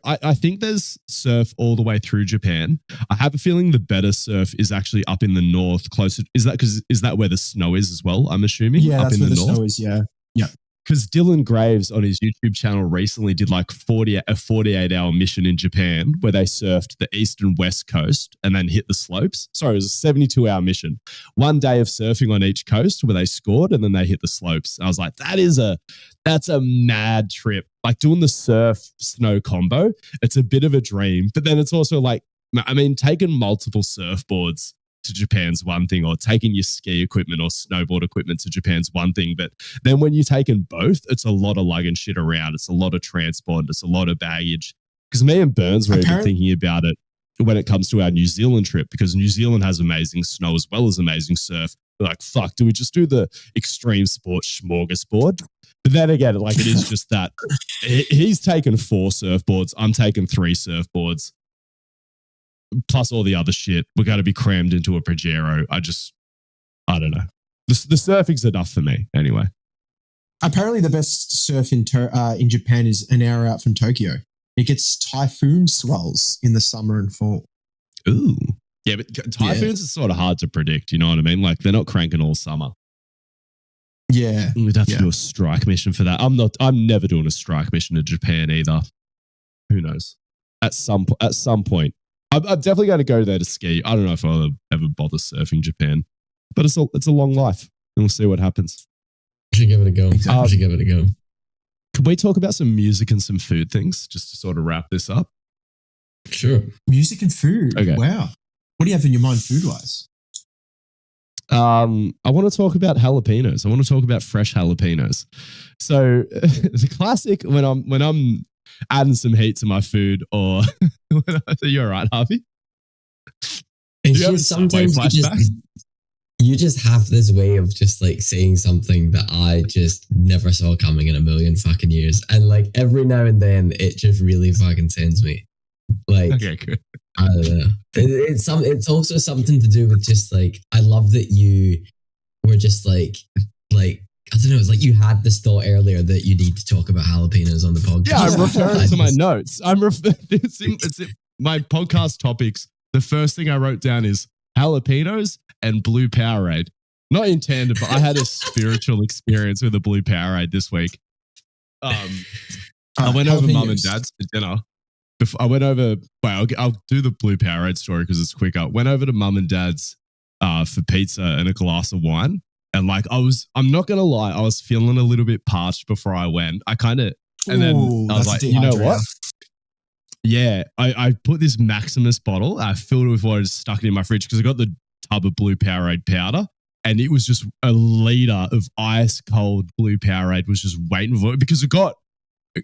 I think there's surf all the way through Japan. I have a feeling the better surf is actually up in the north, closer. Is that where the snow is as well? I'm assuming. Yeah, up that's in where the north? snow is. Yeah. Yeah. Because Dylan Graves on his YouTube channel recently did like a 48-hour mission in Japan where they surfed the east and west coast and then hit the slopes. Sorry, it was a 72-hour mission. 1 day of surfing on each coast where they scored and then they hit the slopes. I was like, that's a mad trip. Like doing the surf snow combo, it's a bit of a dream. But then it's also like, I mean, taking multiple surfboards to Japan's one thing, or taking your ski equipment or snowboard equipment to Japan's one thing. But then when you're taking both, it's a lot of lugging shit around. It's a lot of transport. It's a lot of baggage. Because me and Burns were even thinking about it when it comes to our New Zealand trip, because New Zealand has amazing snow as well as amazing surf. We're like, fuck, do we just do the extreme sport smorgasbord? But then again, like it is just that. He's taken 4 surfboards. I'm taking 3 surfboards. Plus all the other shit. We're going to be crammed into a Pajero. I don't know. The surfing's enough for me anyway. Apparently the best surf in Japan is an hour out from Tokyo. It gets typhoon swells in the summer and fall. Ooh. Yeah, but typhoons are sort of hard to predict. You know what I mean? Like they're not cranking all summer. Yeah. We'd have to do a strike mission for that. I'm never doing a strike mission to Japan either. Who knows? At some point. I'm definitely going to go there to ski. I don't know if I'll ever bother surfing Japan, but it's a long life, and we'll see what happens. We should give it a go. Can we talk about some music and some food things just to sort of wrap this up? Sure. Music and food. Okay. Wow. What do you have in your mind food-wise? I want to talk about jalapenos. I want to talk about fresh jalapenos. So the classic when I'm adding some heat to my food, or you're all right, Harvey? It's just sometimes you just have this way of just like saying something that I just never saw coming in a million fucking years, and like every now and then it just really fucking sends me. Like, okay, good. I don't know. It's also something to do with just like I love that you were just like. I don't know, it's like you had this thought earlier that you need to talk about jalapenos on the podcast. Yeah, I'm referring to my notes. It's in my podcast topics. The first thing I wrote down is jalapenos and blue Powerade. Not in tandem, but I had a spiritual experience with a blue Powerade this week. I went over mum and dad's for dinner. I went over, I'll do the blue Powerade story because it's quicker. Went over to mum and dad's for pizza and a glass of wine. And like I'm not going to lie, I was feeling a little bit parched before I went. Then I was like, you know what? Yeah, I put this Maximus bottle, I filled it with water, stuck it in my fridge because I got the tub of blue Powerade powder, and it was just a liter of ice cold blue Powerade was just waiting for it because it got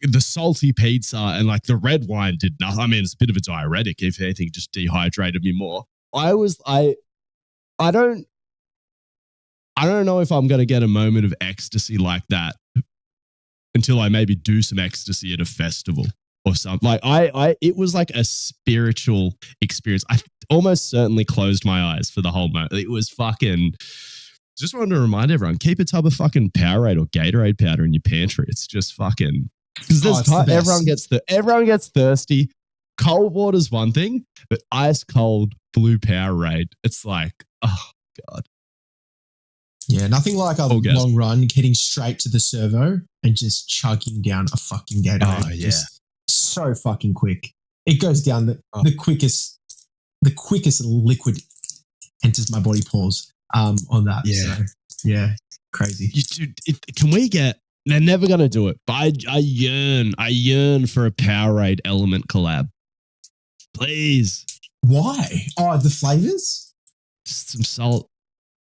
the salty pizza and like the red wine did nothing. I mean, it's a bit of a diuretic. If anything, just dehydrated me more. I don't know if I'm going to get a moment of ecstasy like that until I maybe do some ecstasy at a festival or something. Like it was like a spiritual experience. I almost certainly closed my eyes for the whole moment. It was fucking, just wanted to remind everyone, keep a tub of fucking Powerade or Gatorade powder in your pantry. It's just fucking, because everyone gets thirsty. Cold water's one thing, but ice cold blue Powerade, it's like, oh God. Yeah, nothing like a long run, getting straight to the servo and just chugging down a fucking Gatorade. Oh, yeah. Just so fucking quick. It goes down the quickest liquid enters my body pores on that. Yeah. So, yeah, crazy. They're never going to do it, but I yearn for a Powerade Element collab. Please. Why? Oh, the flavors? Just some salt.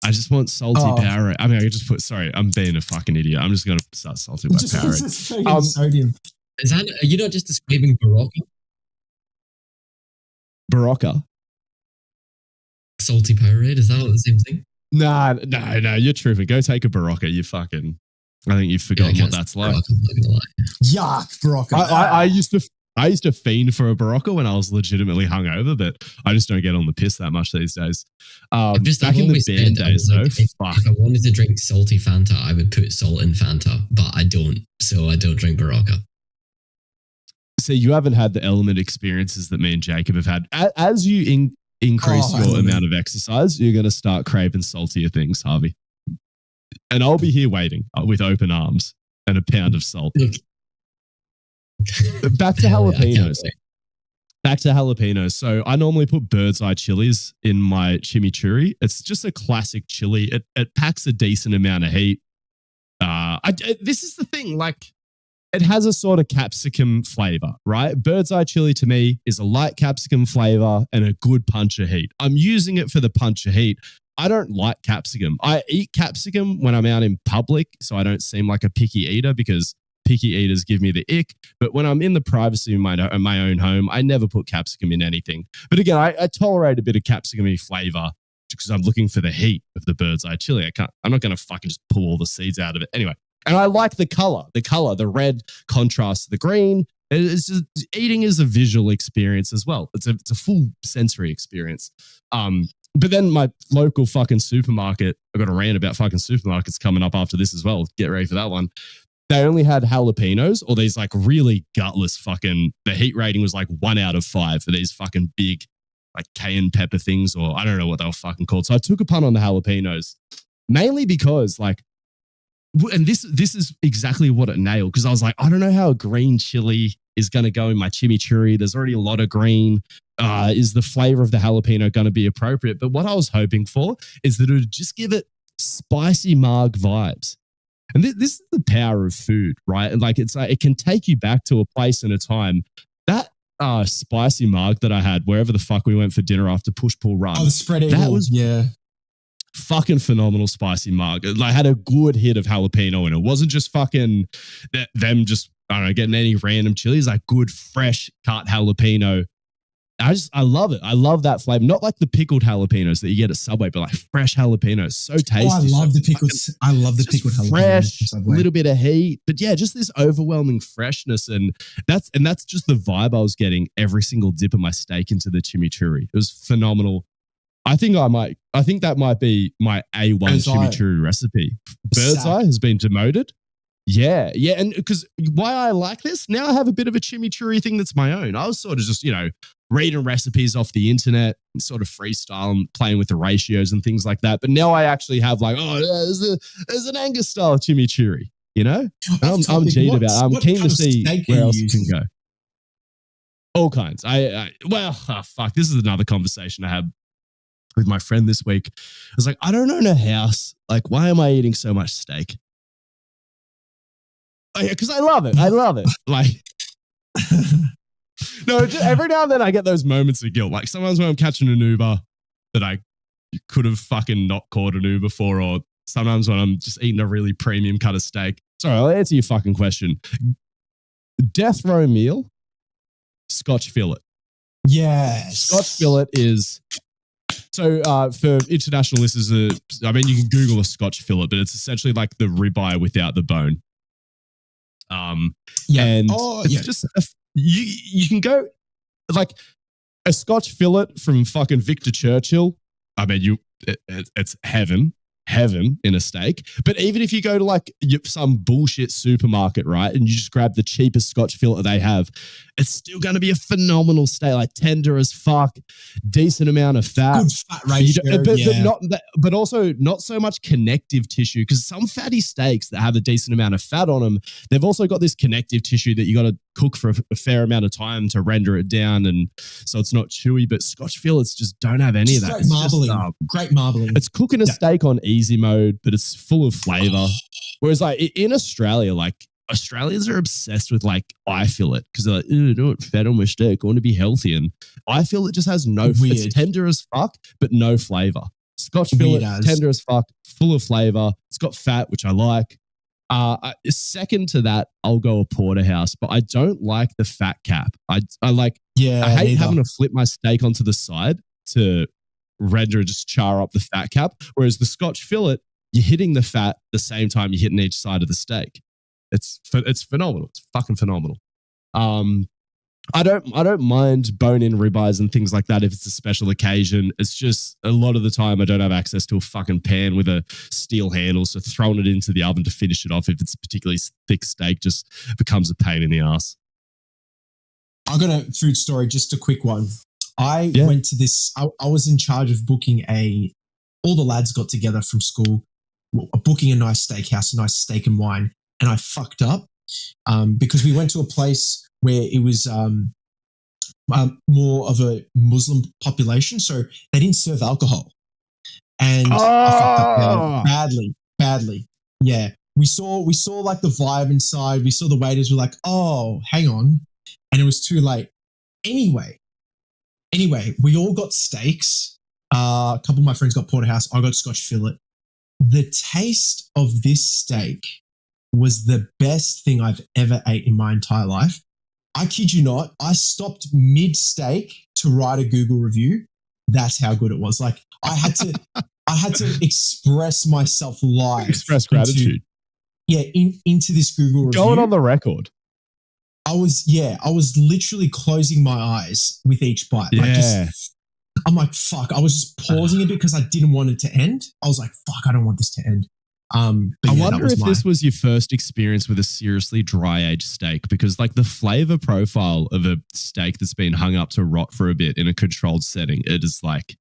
I just want salty Powerade. I mean, I could just sorry, I'm being a fucking idiot. I'm just going to start salty my Powerade. Sodium. Are you not just describing Barocca? Barocca? Salty Powerade? Is that the same thing? No, you're tripping. Go take a Barocca. I think you've forgotten what that's like. Yuck, Barocca. I used to I used to fiend for a Barocca when I was legitimately hungover, but I just don't get on the piss that much these days. Back in the band days, though, if I wanted to drink salty Fanta, I would put salt in Fanta, but I don't, so I don't drink Barocca. See, you haven't had the element experiences that me and Jacob have had. As you increase your amount of exercise, you're going to start craving saltier things, Harvey. And I'll be here waiting with open arms and a pound of salt. Back to jalapenos. So I normally put bird's eye chilies in my chimichurri. It's just a classic chili. It packs a decent amount of heat. This is the thing, like, it has a sort of capsicum flavor, right? Bird's eye chili to me is a light capsicum flavor and a good punch of heat. I'm using it for the punch of heat. I don't like capsicum. I eat capsicum when I'm out in public, so I don't seem like a picky eater because picky eaters give me the ick. But when I'm in the privacy of my own home, I never put capsicum in anything. But again, I tolerate a bit of capsicum-y flavor because I'm looking for the heat of the bird's eye chili. I'm not going to fucking just pull all the seeds out of it. Anyway. And I like the color, the red contrast to the green. It's just, eating is a visual experience as well. It's a full sensory experience. But then my local fucking supermarket, I've got a rant about fucking supermarkets coming up after this as well. Get ready for that one. They only had jalapenos or these like really gutless fucking, the heat rating was like 1 out of 5 for these fucking big like cayenne pepper things, or I don't know what they were fucking called. So I took a punt on the jalapenos mainly because like, and this is exactly what it nailed, because I was like, I don't know how a green chili is going to go in my chimichurri. There's already a lot of green. Is the flavor of the jalapeno going to be appropriate? But what I was hoping for is that it would just give it spicy marg vibes. And this is the power of food, right? And like it's like it can take you back to a place and a time. That spicy marg that I had wherever the fuck we went for dinner after Push Pull Run. Oh, the spread eagle. That was fucking phenomenal spicy marg. It like had a good hit of jalapeno in it. It wasn't just fucking them just, I don't know, getting any random chilies, like good fresh cut jalapeno. I love it. I love that flavor. Not like the pickled jalapenos that you get at Subway, but like fresh jalapenos. So tasty. Oh, I love the pickled. I love the pickled jalapenos. Fresh, a little bit of heat, but yeah, just this overwhelming freshness, and that's just the vibe I was getting every single dip of my steak into the chimichurri. It was phenomenal. I think that might be my A1 chimichurri recipe. Bird's eye has been demoted. Yeah. And because why I like this, now I have a bit of a chimichurri thing that's my own. I was sort of just, reading recipes off the internet and sort of freestyle and playing with the ratios and things like that. But now I actually have like, there's an Angus style chimichurri, I'm keen to see where else it can go. All kinds. Fuck. This is another conversation I had with my friend this week. I was like, I don't own a house. Like, why am I eating so much steak? Oh, yeah, because I love it. Like, no, every now and then I get those moments of guilt. Like sometimes when I'm catching an Uber that I could have fucking not caught an Uber for, or sometimes when I'm just eating a really premium cut of steak. Sorry, I'll answer your fucking question. Death row meal, Scotch fillet. Yes. Scotch fillet is... So for international listeners, you can Google a Scotch fillet, but it's essentially like the ribeye without the bone. Just you can go like a Scotch fillet from fucking Victor Churchill. I mean, it's heaven in a steak. But even if you go to like some bullshit supermarket, right, and you just grab the cheapest Scotch fillet they have, it's still going to be a phenomenal steak, like tender as fuck, decent amount of fat. Good fat ratio, but also not so much connective tissue, because some fatty steaks that have a decent amount of fat on them, they've also got this connective tissue that you got to cook for a fair amount of time to render it down, and so it's not chewy. But Scotch fillets just don't have any of that. Great marbling. Great marbling. It's cooking a steak on easy mode, but it's full of flavor. Whereas like in Australia, like Australians are obsessed with like eye fillet because they're like, I don't want fat on my steak. I want to be healthy. And eye fillet just has it's tender as fuck, but no flavor. Scotch fillet, tender as fuck, full of flavor. It's got fat, which I like. Second to that, I'll go a porterhouse, but I don't like the fat cap. I hate having to flip my steak onto the side to render just char up the fat cap. Whereas the Scotch fillet, you're hitting the fat the same time you're hitting each side of the steak. It's phenomenal. It's fucking phenomenal. I don't mind bone-in ribeyes and things like that if it's a special occasion. It's just a lot of the time I don't have access to a fucking pan with a steel handle, so throwing it into the oven to finish it off if it's a particularly thick steak just becomes a pain in the ass. I got a food story, just a quick one. I went to this. I was in charge of booking all the lads got together from school, booking a nice steakhouse, a nice steak and wine, and I fucked up because we went to a place where it was more of a Muslim population, so they didn't serve alcohol. And I fucked up there badly. Yeah. We saw like the vibe inside. We saw the waiters were like, oh, hang on. And it was too late. Anyway, we all got steaks. A couple of my friends got porterhouse. I got Scotch fillet. The taste of this steak was the best thing I've ever ate in my entire life. I kid you not, I stopped mid-steak to write a Google review. That's how good it was. Like I had to express myself live. Express gratitude. Into this Google review. Going on the record. I was literally closing my eyes with each bite. Yeah. I'm like, fuck. I was just pausing it because I didn't want it to end. I was like, fuck, I don't want this to end. I wonder if this was your first experience with a seriously dry-aged steak, because like the flavor profile of a steak that's been hung up to rot for a bit in a controlled setting, it is like,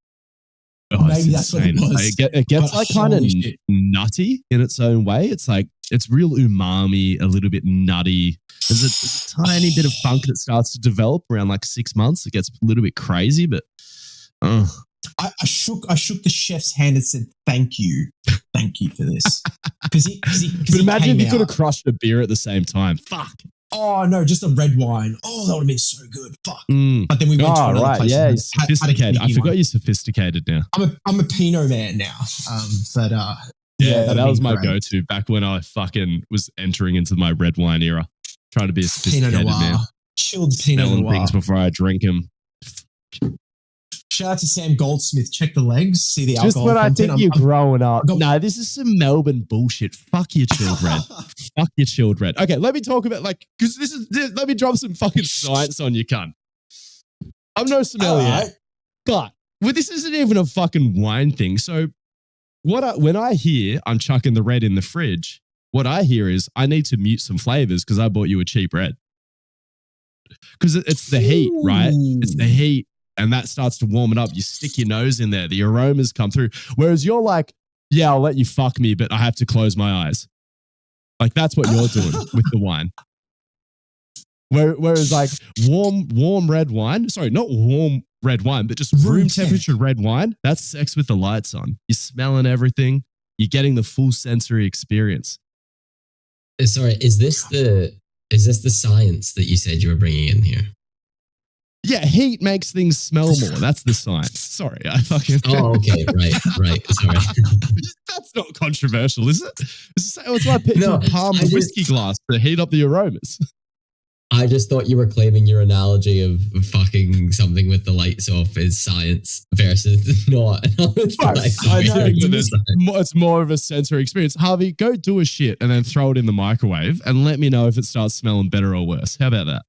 maybe that's what it was. It gets like kind of nutty in its own way. It's like, it's real umami, a little bit nutty. There's a tiny bit of funk that starts to develop around like 6 months. It gets a little bit crazy, but I shook the chef's hand and said, thank you for this. But imagine if you could have crushed a beer at the same time. Fuck. Oh no, just a red wine. Oh, that would have been so good. Fuck. But then we went to another place. Yeah, sophisticated. I forgot you're sophisticated now. I'm a Pinot man now. That was my go-to back when I fucking was entering into my red wine era. Trying to be a sophisticated man. Chilled Pinot Noir. Things before I drink them. Shout out to Sam Goldsmith. Check the legs. See the alcohol Just when content. I think you're growing up. No, this is some Melbourne bullshit. Fuck your chilled red. Fuck your chilled red. Okay, let me talk about because let me drop some fucking science on you, cunt. I'm no sommelier, but this isn't even a fucking wine thing. So when I hear I'm chucking the red in the fridge, what I hear is I need to mute some flavors because I bought you a cheap red. Because it's the heat, right? It's the heat. And that starts to warm it up. You stick your nose in there. The aromas come through. Whereas you're like, yeah, I'll let you fuck me, but I have to close my eyes. Like that's what you're doing with the wine. Whereas like warm red wine, sorry, not warm red wine, but just room temperature red wine, that's sex with the lights on. You're smelling everything. You're getting the full sensory experience. Sorry, is this the science that you said you were bringing in here? Yeah, heat makes things smell more. That's the science. Sorry, I fucking... Oh, okay, right. Sorry. That's not controversial, is it? It's like picking a palm whiskey glass to heat up the aromas. I just thought you were claiming your analogy of fucking something with the lights off is science versus not. It's more of a sensory experience. Harvey, go do a shit and then throw it in the microwave and let me know if it starts smelling better or worse. How about that?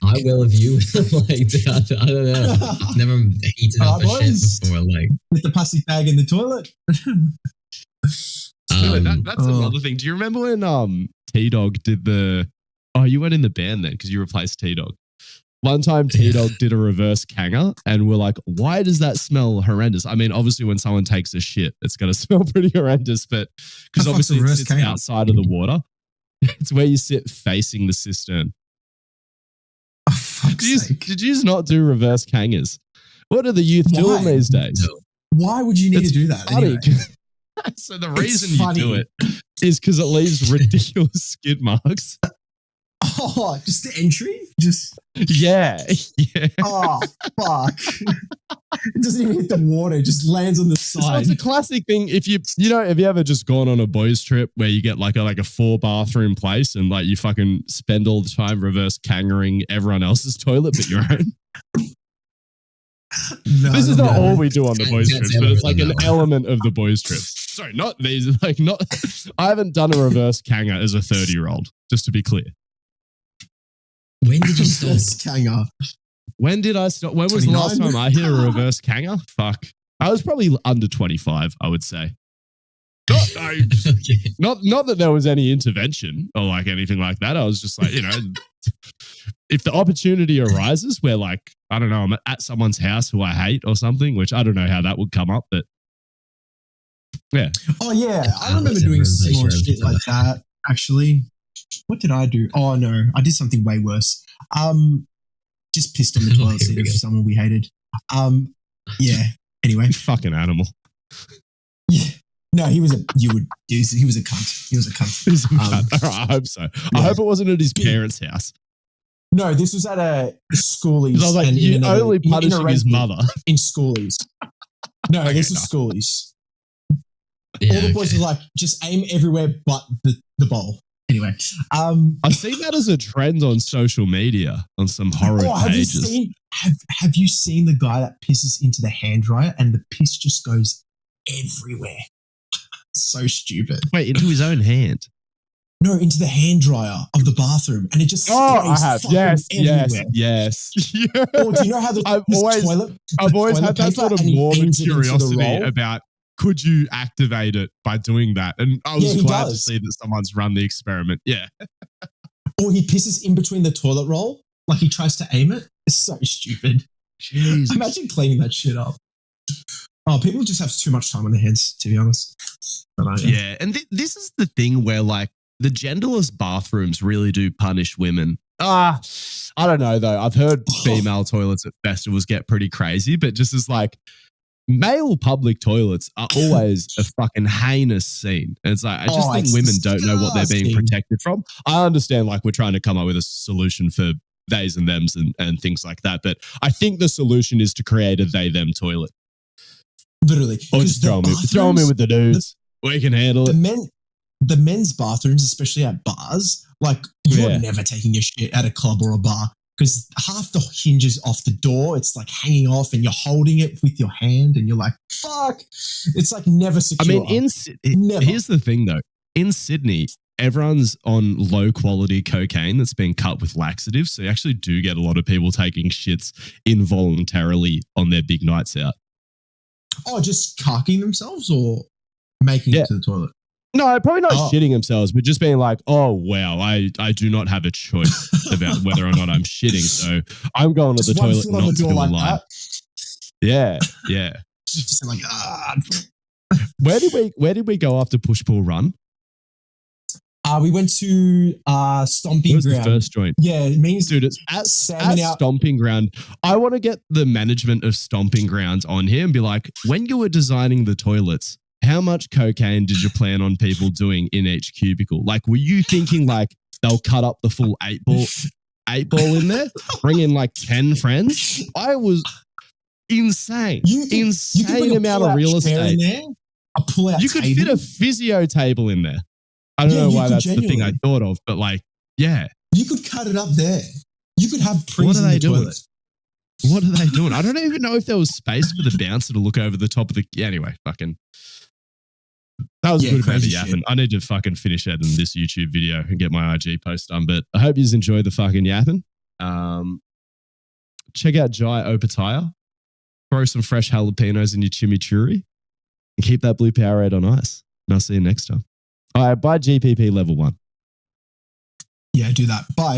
I will if you like. I don't know. I've never heated up a shit before. Like with the plastic bag in the toilet. That's another thing. Do you remember when T-Dog did the? Oh, you went in the band then because you replaced T-Dog. One time T-Dog did a reverse kanger and we're like, why does that smell horrendous? I mean, obviously when someone takes a shit, it's going to smell pretty horrendus, but because obviously it sits outside of the water. It's where you sit facing the cistern. Oh, did you not do reverse kangers? What are the youth doing these days? No. Why would you need to do that? Anyway? So the reason you do it is because it leaves ridiculous skid marks. Oh, just the entry? Yeah. Oh, fuck. It doesn't even hit the water. It just lands on the side. So it's a classic thing. If you ever just gone on a boys trip where you get like a 4-bathroom place and like you fucking spend all the time reverse kangering everyone else's toilet but your own? This is not all we do on the boys trips, but it's like an element of the boys trips. Sorry, not these. I haven't done a reverse kanger as a 30-year-old, just to be clear. When did you stop? Kanger. When did I stop? When was the last time I hit a reverse Kanger? Fuck. I was probably under 25, I would say. Not that there was any intervention or like anything like that. I was just like, if the opportunity arises where like, I don't know, I'm at someone's house who I hate or something, which I don't know how that would come up, but yeah. Oh yeah. I remember doing similar shit like that. Actually, what did I do? Oh no, I did something way worse. Just pissed on the toilet seat of someone we hated. Yeah. Anyway. Fucking animal. Yeah. No, he was a cunt. He was a cunt. All right, I hope so. Yeah. I hope it wasn't at his parents' house. No, this was at a schoolies. I was like, you only punishing his mother. In schoolies. No, okay, this was schoolies. Yeah, all the boys were like, just aim everywhere but the bowl. Anyway. I've seen that as a trend on social media on some horror pages. Have you seen the guy that pisses into the hand dryer and the piss just goes everywhere? So stupid. Wait, into his own hand? No, into the hand dryer of the bathroom, and it just sprays I have. Yes. Yeah. Or do you know how I've always had that sort of morbid curiosity about could you activate it by doing that? And I was glad to see that someone's run the experiment. Yeah. Or he pisses in between the toilet roll, like he tries to aim it. It's so stupid. Jeez. Imagine cleaning that shit up. Oh, people just have too much time on their hands, to be honest. Yeah, and this is the thing where like the genderless bathrooms really do punish women. I don't know though. I've heard female toilets at festivals get pretty crazy, but just as like male public toilets are always a fucking heinous scene. And it's like, I just think women don't know what they're being protected from. I understand like we're trying to come up with a solution for theys and thems and things like that, but I think the solution is to create a they-them toilet. Literally. Or just throw them in with the dudes. We can handle it. The men's bathrooms, especially at bars, like you're never taking your shit at a club or a bar because half the hinges off the door, it's like hanging off and you're holding it with your hand and you're like, fuck. It's like never secure. I mean, here's the thing though. In Sydney, everyone's on low quality cocaine that's been cut with laxatives. So you actually do get a lot of people taking shits involuntarily on their big nights out. Oh, just cocking themselves or making it to the toilet? No, probably not shitting themselves, but just being like, oh, wow, I do not have a choice about whether or not I'm shitting. So I'm going to the toilet not to do a line. Yeah. Just like, Where did we go after push pull run? We went to Stomping Ground. The first joint. Yeah, it means dude, it's at Stomping Ground. I want to get the management of Stomping Grounds on here and be like, when you were designing the toilets, how much cocaine did you plan on people doing in each cubicle? Like, were you thinking like they'll cut up the full eight ball in there, bring in like 10 friends? I was insane. Insane amount of real estate. In there, a pull-out you could fit a physio table in there. I don't know why that's the thing I thought of, but like, yeah. You could cut it up there. You could have prees in the toilet. What are they doing? I don't even know if there was space for the bouncer to look over the top of the... Anyway, fucking... That was good about the yapping. I need to fucking finish editing this YouTube video and get my IG post done, but I hope you enjoyed the fucking yapping. Check out Jai Opataya. Throw some fresh jalapenos in your chimichurri and keep that blue Powerade on ice. And I'll see you next time. All right, buy GPP Level 1. Yeah, do that. Bye.